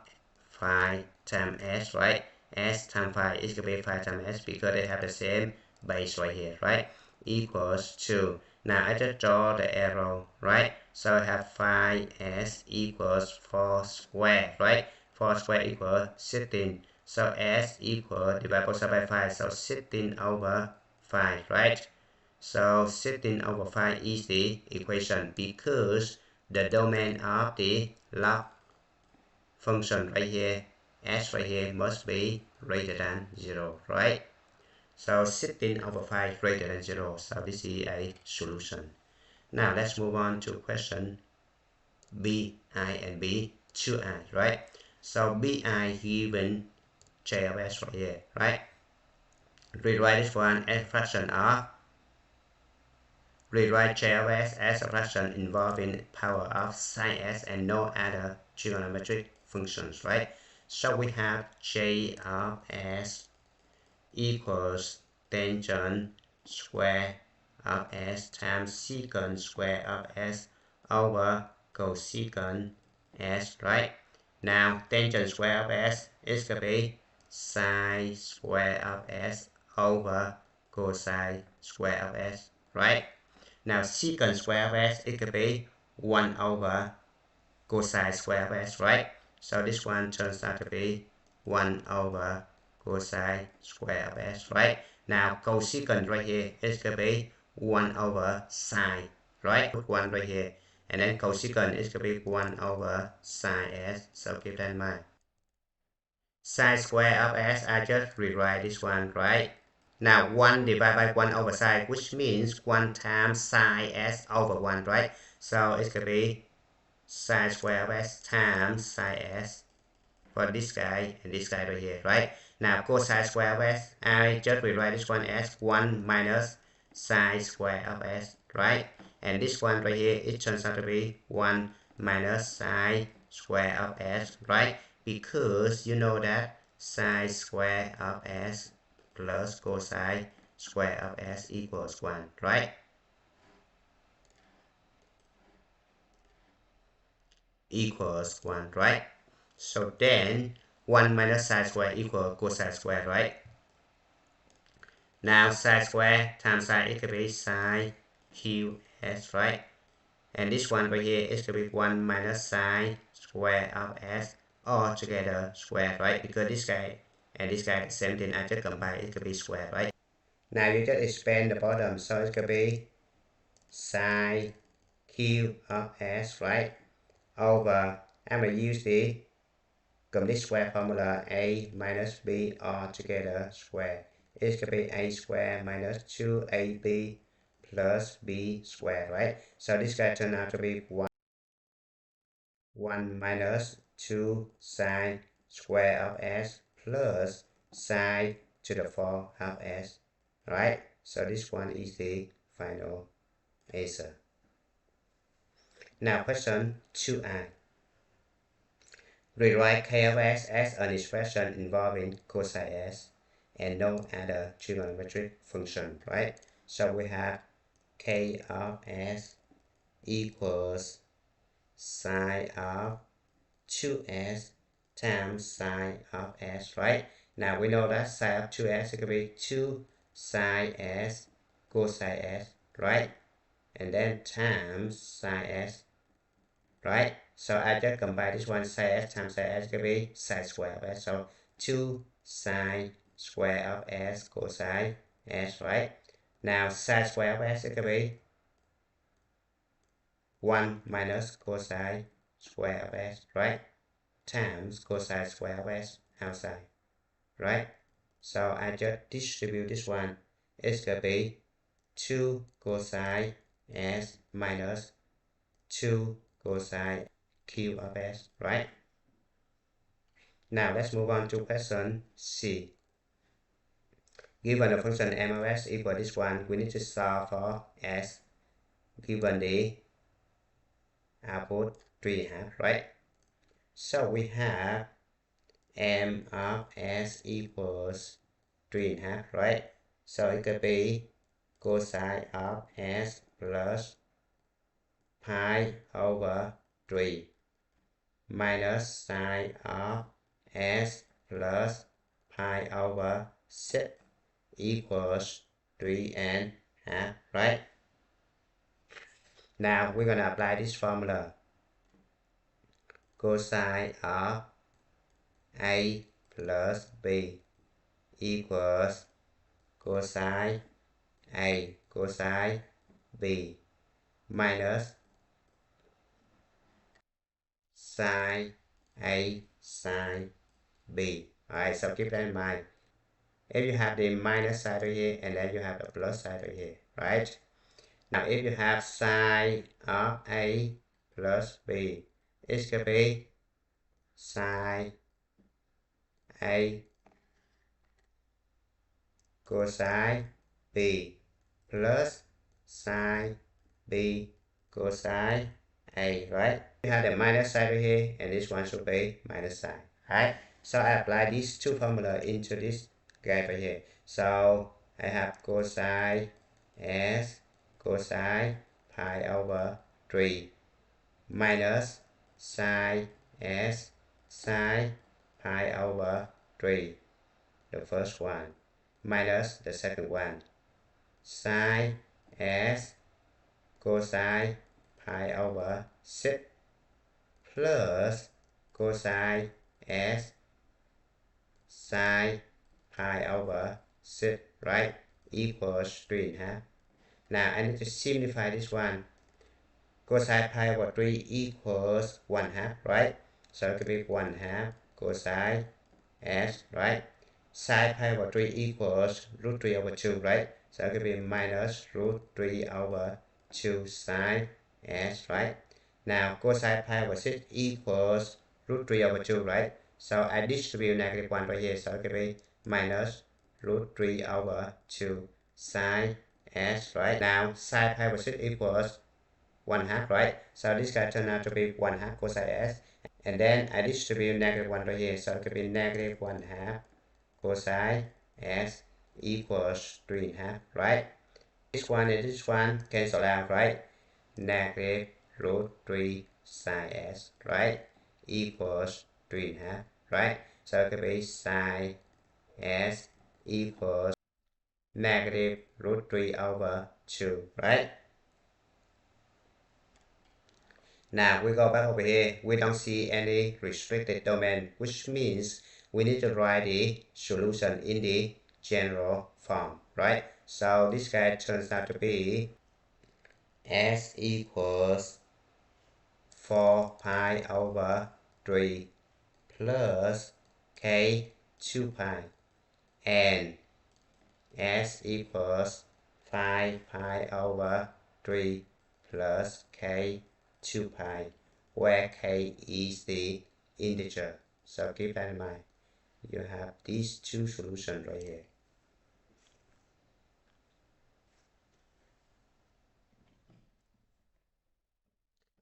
5 times s, right? S times 5 is going to be 5 times s because they have the same base right here, right? Equals 2. Now I just draw the arrow, right? So I have 5s equals 4 squared, right? 4 squared equals 16. So s equal divide both sides by 5, so 16 over 5, right? So 16 over 5 is the equation because the domain of the log function right here, s right here, must be greater than 0, right? So 16 over 5 greater than 0, so this is a solution. Now let's move on to question bi and b2i, right? So bi given j of s right here, right? Rewrite this one as a fraction of, rewrite j of s as a fraction involving power of sin s and no other trigonometric functions, right? So we have j of s equals tangent square of s times secant square of s over cosecant s, right? Now tangent square of s is going to be sine square of s over cosine square of s, right? Now secant square of s is going to be 1 over cosine square of s, right? So this one turns out to be 1 over cosine square of s, right? Now cosecant right here is going to be 1 over sine, right? Put 1 right here. And then cosecant is going to be 1 over sine s, so keep that in mind. Sine square of s, I just rewrite this one, right? Now 1 divided by 1 over sine, which means 1 times sine s over 1, right? So it's going to be sine square of s times sine s for this guy and this guy right here, right? Now cosine square of s, I just rewrite this one as 1 minus sine square of s, right? And this one right here, it turns out to be 1 minus sine square of s, right? Because you know that sine square of s plus cosine square of s equals 1, right? Equals 1, right? So then 1 minus sine square equals cosine square, right? Now sine square times sine is going to be sine qs, right? And this one right here is going to be 1 minus sine square of s all together square, right? Because this guy and this guy the same thing, I just combine it to be square, right? Now you just expand the bottom, so it's going to be sine q of s, right? Over, I'm going to use the complete square formula a minus b all together square. It's going to be a square minus 2ab plus b square, right? So this guy turned out to be 1 minus 2 sine square of s plus sine to the 4 of s, right? So this one is the final answer. Now question 2i. Rewrite k of s as an expression involving cosine s and no other trigonometric function, right? So we have k of s equals sine of 2s times sine of s, right? Now we know that sine of 2s is going to be 2 sine s cosine s, right? And then times sine s, right? So I just combine this one, sine s times sine s can be sine square of s. So 2 sine square of s cosine s, right? Now sine square of s is going to be 1 minus cosine square of s, right? Times cosine square of s outside, right? So I just distribute this one. It's going to be 2 cosine s minus 2 cosine q of s, right? Now let's move on to question C. Given the function m of s equal this one, we need to solve for s given the output 3.5, right? So we have m of s equals 3.5, right? So it could be cosine of s plus pi over 3 minus sine of s plus pi over 6 equals 3.5, right? Now we're going to apply this formula. Cosine of a plus b equals cosine a cosine b minus sine a sine b. Alright, so keep that in mind. If you have the minus side right here and then you have the plus side right here, right? Now if you have sine of a plus b, it's going to be sine a cosine b plus sine b cosine a, right? We have the minus sign right here, and this one should be minus sign, right? So I apply these two formula into this guy right here. So I have cosine s cosine pi over 3 minus sine s sine pi over 3, the first one, minus the second one, sine s cosine pi over 6 plus cosine s sine pi over 6, right, equals 3.5. Now I need to simplify this one. Cosine pi over 3 equals 1/2, right? So it could be 1/2 cosine s, right? Sine pi over 3 equals root 3 over 2, right? So it could be minus root 3 over 2 sine s, right? Now cosine pi over 6 equals root 3 over 2, right? So I distribute negative 1 right here, so it could be minus root 3 over 2 sine s, right? Now sine pi over 6 equals 1/2, right? So this guy turned out to be 1/2 cosine s. And then I distribute negative 1 right here, so it could be negative 1/2 cosine s equals 3.5, right? This one and this one cancel out, right? Negative root 3 sine s, right? Equals 3.5, right? So it could be sine s equals negative root 3 over 2, right? Now we go back over here, we don't see any restricted domain, which means we need to write the solution in the general form, right? So this guy turns out to be s equals 4 pi over 3 plus k 2 pi, and s equals 5 pi over 3 plus k 2 pi, where k is the integer. So keep that in mind. You have these two solutions right here.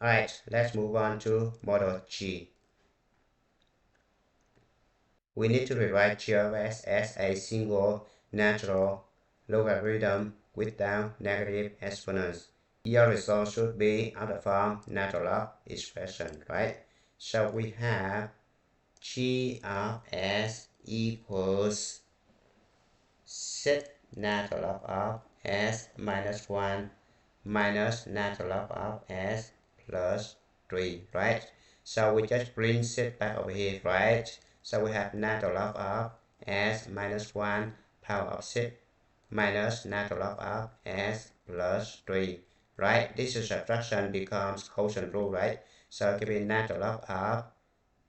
Alright, let's move on to model G. We need to rewrite g of s as a single natural logarithm without negative exponents. Your result should be of the form natural log expression, right? So we have g of s equals set natural log of s minus 1 minus natural log of s plus 3, right? So we just bring set back over here, right? So we have natural log of s minus 1 power of 6 minus natural log of s plus 3, right? This is subtraction becomes quotient rule, right? So it can be natural log of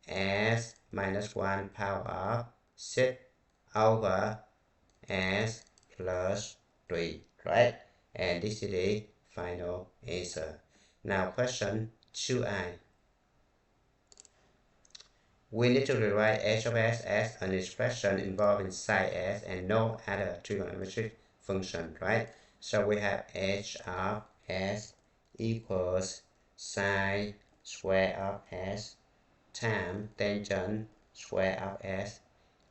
s minus 1 power of 6 over s plus 3, right? And this is the final answer. Now question 2i. We need to rewrite h of s as an expression involving sine s and no other trigonometric function, right? So we have h of s equals sine square of s times tangent square of s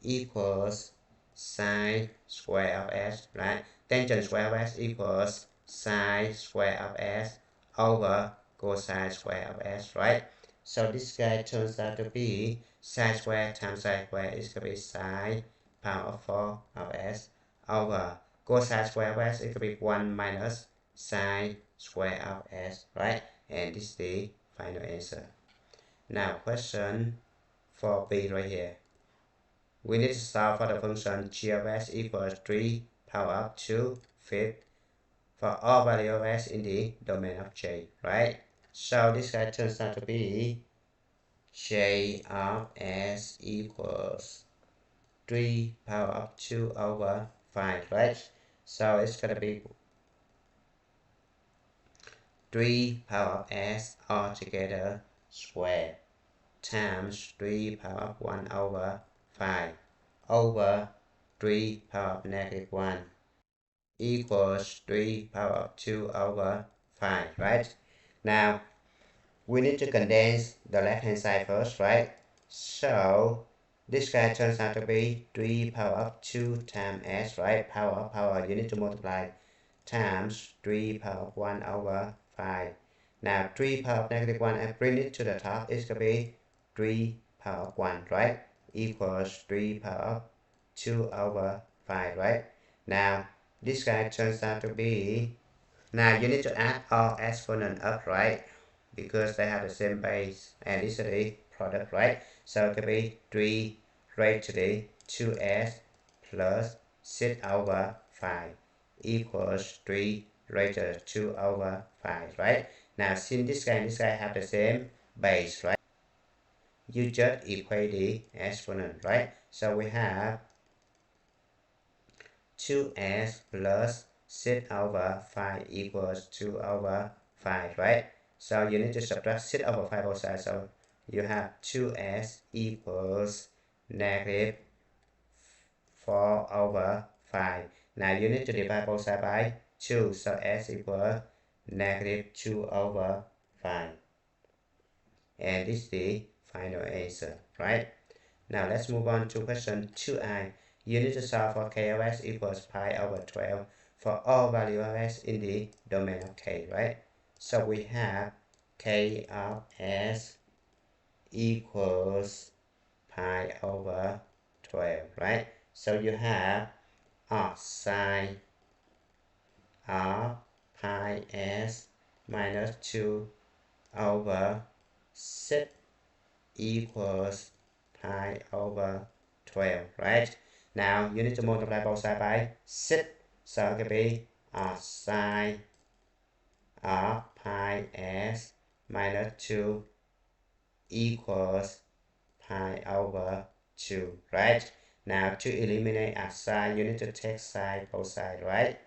equals sine square of s, right? Tangent square of s equals sine square of s over cosine square of s, right? So this guy turns out to be sine square times sine square is going to be sine power of 4 of s over cosine square of s, it could be 1 minus sine square of s, right? And this is the final answer. Now question 4b right here. We need to solve for the function g of s equals 3 power of 2 fifths for all value of s in the domain of j, right? So this guy turns out to be j of s equals 3 power of 2 over 5, right? So it's going to be 3 power of s altogether squared times 3 power of 1 over 5 over 3 power of negative 1 equals 3 power of 2 over 5, right? Now we need to condense the left hand side first, right? So this guy turns out to be 3 power of 2 times s, right? Power, you need to multiply times 3 power of 1 over 5. Now 3 power of negative 1, I bring it to the top, it's going to be 3 power of 1, right? Equals 3 power of 2 over 5, right? Now this guy turns out to be, now you need to add all exponents up, right? Because they have the same base and this is the product, right? So it could be 3 raised to the 2s plus 6 over 5 equals 3 raised to the 2 over 5, right? Now since this guy and this guy have the same base, right? You just equate the exponent, right? So we have 2s plus 6 over 5 equals 2 over 5, right? So you need to subtract 6 over 5 both sides. So you have 2s equals negative 4 over 5. Now you need to divide both sides by 2. So s equals negative 2 over 5. And this is the final answer, right? Now let's move on to question 2i. You need to solve for k of s equals pi over 12 for all value of s in the domain of k, right? So we have k of s equals pi over 12, right? So you have sine of pi s minus 2 over 6 equals pi over 12, right? Now you need to multiply both sides by 6, so it could be sine of pi s minus 2 equals pi over 2, right? Now to eliminate a sine, you need to take side both sides, right?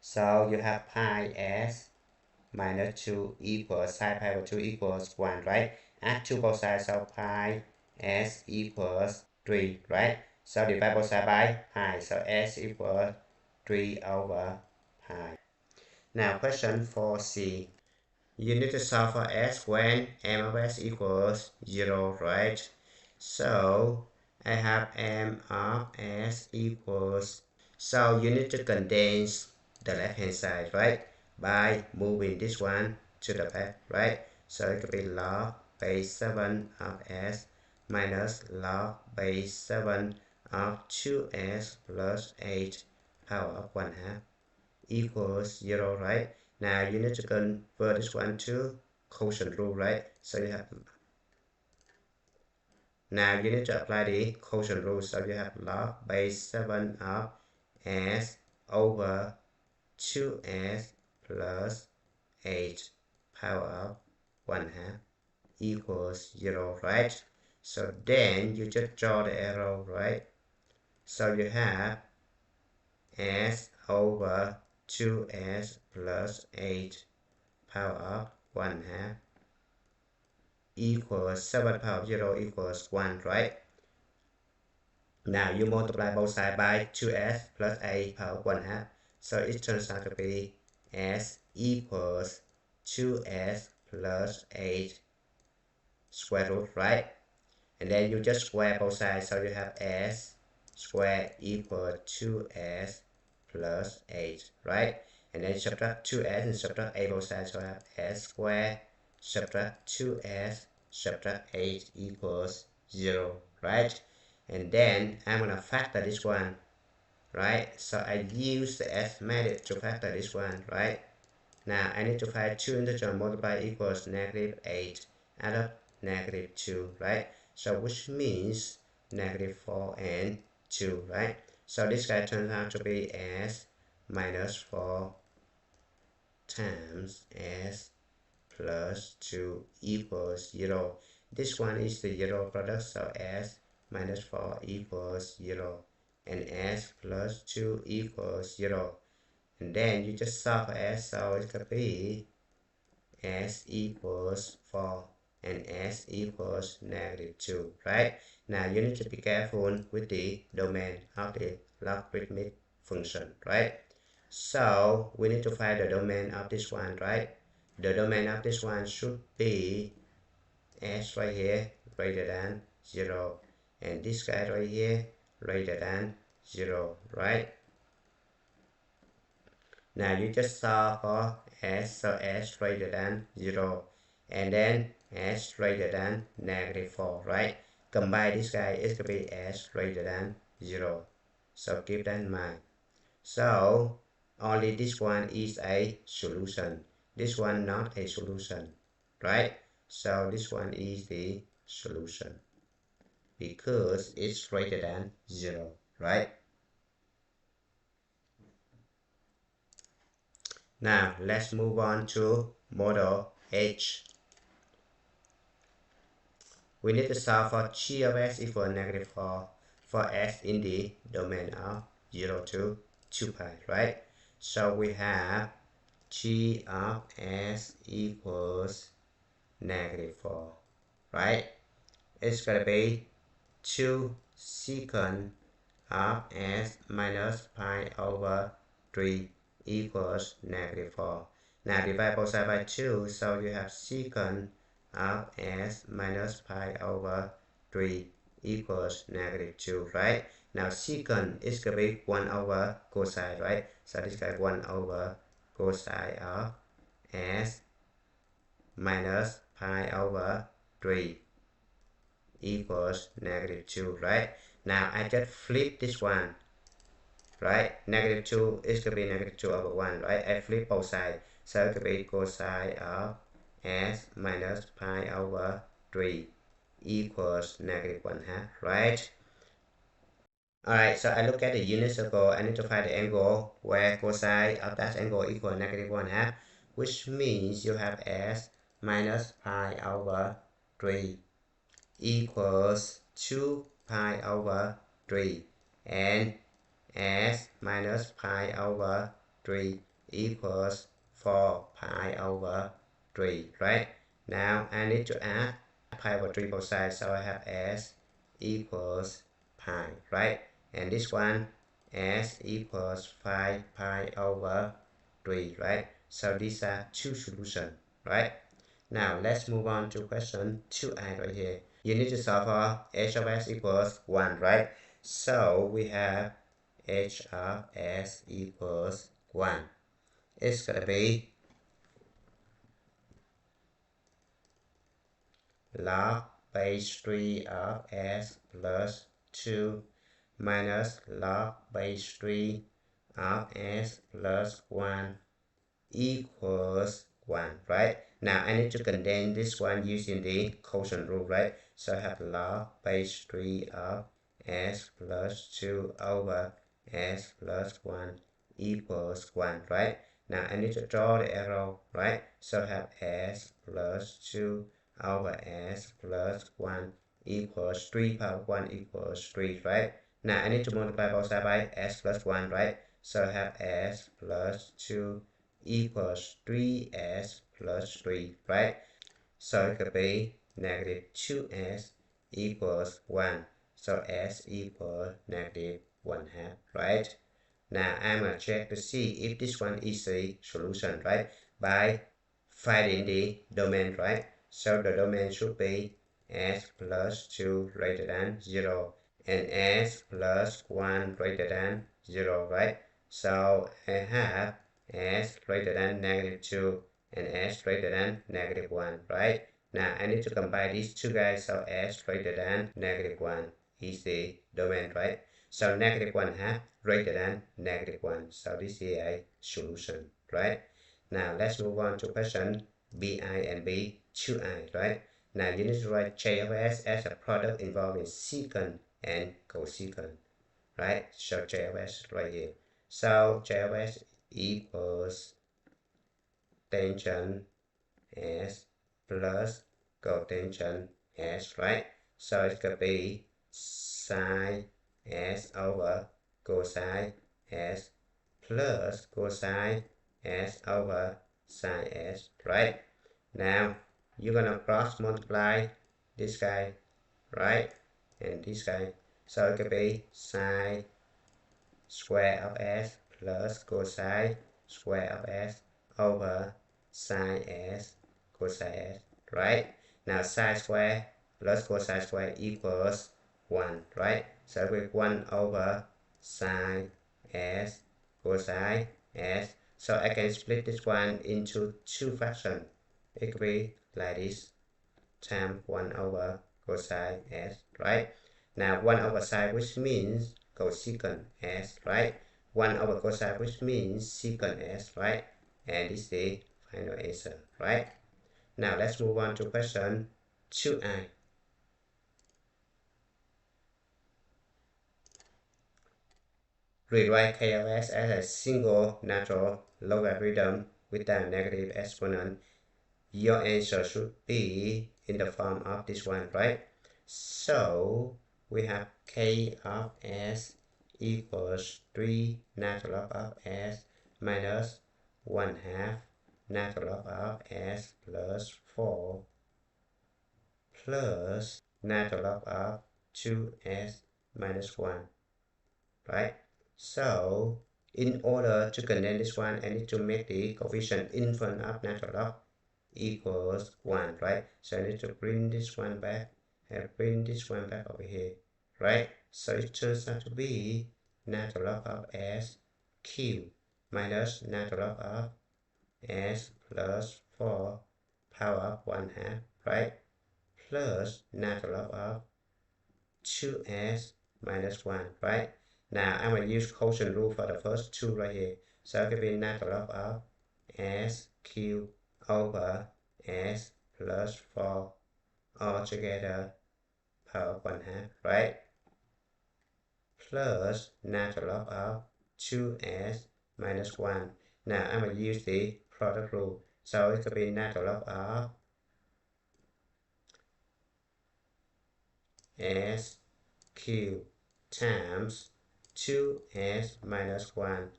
So you have pi s minus 2 equals sine pi over 2 equals 1, right? Add 2 both sides, so pi s equals 3, right? So divide both sides by pi, so s equals 3 over pi. Now question 4c. You need to solve for s when m of s equals 0, right? So I have m of s equals, so you need to condense the left hand side, right? By moving this one to the back, right? So it could be log base 7 of s minus log base 7 of 2s plus 8 power of 1 half equals 0, right? Now you need to convert this one to quotient rule, right? So you have, now you need to apply the quotient rule. So you have log base 7 of s over 2s plus 8 power of 1 half equals 0, right? So then you just draw the arrow, right? So you have s over 2s plus 8 power of 1 half equals 7 power of 0 equals 1, right? Now you multiply both sides by 2s plus 8 power of 1 half. So it turns out to be s equals 2s plus 8 square root, right? And then you just square both sides, so you have s squared equals 2s plus 8, right? And then subtract 2s and subtract 8 both sides, so I have s squared subtract 2s subtract 8 equals 0, right? And then I'm going to factor this one, right? So I use the s method to factor this one, right? Now I need to find 2 integers multiply equals negative 8 add up negative 2, right? So which means negative 4 and 2, right? So this guy turns out to be s minus 4 times s plus 2 equals 0. This one is the 0 product, so s minus 4 equals 0 and s plus 2 equals 0. And then you just solve for s, so it could be s equals 4 and s equals negative 2, right? Now you need to be careful with the domain of the logarithmic function, right? So we need to find the domain of this one, right? the domain of this one should be s right here greater than 0, and this guy right here greater than 0, right? Now you just solve for s, so s greater than 0, and then s greater than -4, right? Combine this guy, it's going to be s greater than 0, so keep that in mind. So only this one is a solution, this one not a solution, right? So this one is the solution because it's greater than 0, right? Now let's move on to model H. We need to solve for g of s equal -4 for s in the domain of 0 to 2 pi, right? So we have g of s equals -4, right? It's going to be 2 secant of s minus pi over 3 equals -4. Now divide both sides by 2, so you have secant of s minus pi over 3 equals -2, right? Now secant is going to be 1 over cosine, right? So this guy 1 over cosine of s minus pi over 3 equals -2, right? Now I just flip this one, right? -2 is going to be -2 over 1, right? I flip both sides, so it could be cosine of s minus pi over 3 equals -1/2, right? Alright, so I look at the unit circle. I need to find the angle where cosine of that angle equals -1/2, which means you have s minus pi over 3 equals 2 pi over 3, and s minus pi over 3 equals 4 pi over 3, right? Now I need to add pi over 3 both sides, so I have s equals pi, right? And this one s equals 5 pi over 3, right? So these are two solutions, right? Now let's move on to question 2i right here. You need to solve for h of s equals 1, right? So we have h of s equals 1. It's going to be log base 3 of s plus 2 minus log base 3 of s plus 1 equals 1, right? Now I need to condense this one using the quotient rule, right? So I have log base 3 of s plus 2 over s plus 1 equals 1, right? Now I need to draw the arrow, right? So I have s plus 2 over s plus 1 equals 3 power 1 equals 3, right? Now I need to multiply both sides by s plus 1, right? So I have s plus 2 equals 3s plus 3, right? So it could be -2s equals 1. So s equals -1/2, right? Now I'm going to check to see if this one is the solution, right? By finding the domain, right? So the domain should be s plus 2 greater than 0 and s plus 1 greater than 0, right? So I have s greater than -2 and s greater than -1, right? Now I need to combine these two guys, so s greater than -1 is the domain, right? So -1/2 greater than -1. So this is a solution, right? Now let's move on to question bi and b2i, right? Now you need to write j of s as a product involving secant and cosecant, right? So j of s right here. So j of s equals tangent s plus cotangent s, right? So it could be sine s over cosine s plus cosine s over sine s, right? Now you're gonna cross multiply this guy, right? And this guy. So it could be sine square of s plus cosine square of s over sine s cosine s, right? Now sine square plus cosine square equals 1, right? So with 1 over sine s cosine s. So I can split this one into two fractions. It could be like this, times 1 over cosine s, right? Now 1 over sine, which means cosecant s, right? 1 over cosine, which means secant s, right? And this is the final answer, right? Now let's move on to question 2i. Rewrite KLS as a single natural logarithm with a negative exponent. Your answer should be in the form of this one, right? So we have k of s equals 3 natural log of s minus 1/2 natural log of s plus 4 plus natural log of 2s minus 1, right? So in order to condense this one, I need to make the coefficient in front of natural log equals 1, right? So I need to bring this one back and bring this one back over here, right? So it turns out to be natural log of s cubed minus natural log of s plus 4 power of 1/2, right? Plus natural log of 2s minus 1, right? Now I'm going to use quotient rule for the first two right here. So it could be natural log of s cubed over s plus 4 all together power 1/2, right? Plus natural log of 2s minus 1. Now I'm going to use the product rule. So it could be natural log of s cubed times 2s minus 1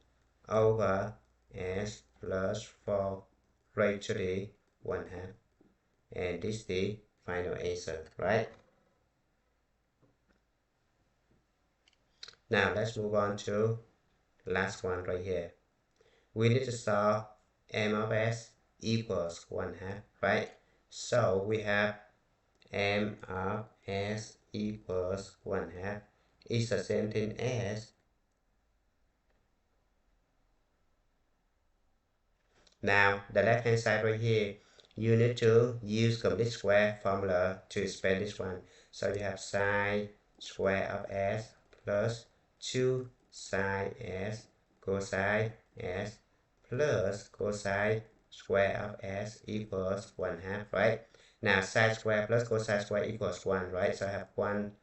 over s plus 4 raised to the 1/2. And this is the final answer, right? Now let's move on to last one right here. We need to solve m of s equals 1/2, right? So we have m of s equals 1/2 is the same thing as, now the left hand side right here, you need to use complete square formula to expand this one. So you have sine square of s plus 2 sine s cosine s plus cosine square of s equals 1/2, right? Now sine square plus cosine square equals 1, right? So I have 1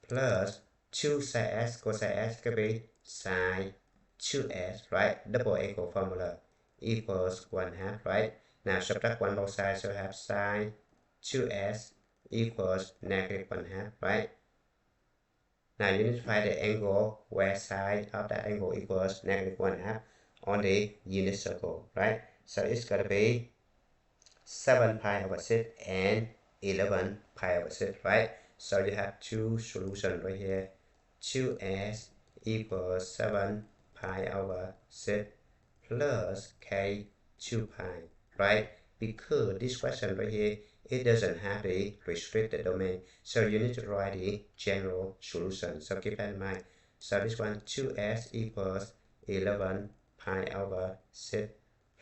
plus 2 sine s cosine s could be sine 2s, right? Double equal formula equals 1/2, right? Now subtract 1 both sides, so I have sine 2s equals negative 1/2, right? Now you need to find the angle where side of that angle equals negative 1/2 on the unit circle, right? So it's going to be 7 pi over 6 and 11 pi over 6, right? So you have two solutions right here. 2s equals 7 pi over 6 plus k 2 pi, right? Because this question right here, it doesn't have the restricted domain, so you need to write the general solution. So keep that in mind. So this one, 2s equals 11 pi over 6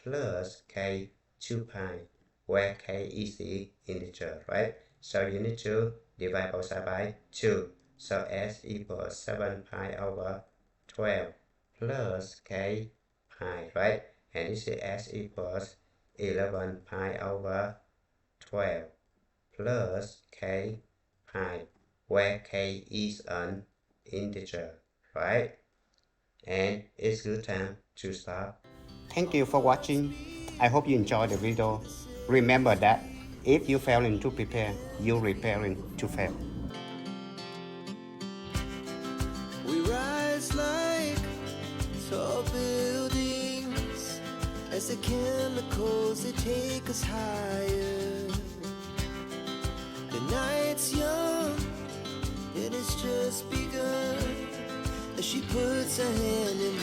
plus k 2 pi, where k is the integer, right? So you need to divide both sides by 2. So s equals 7 pi over 12 plus k pi, right? And this is s equals 11 pi over 12 plus k pi, where k is an integer, right? And it's good time to stop. Thank you for watching. I hope you enjoyed the video. Remember that if you failing to prepare, you're preparing to fail. We rise like tall buildings as the chemicals, they take us higher. The night's young and it's just begun as she puts her hand in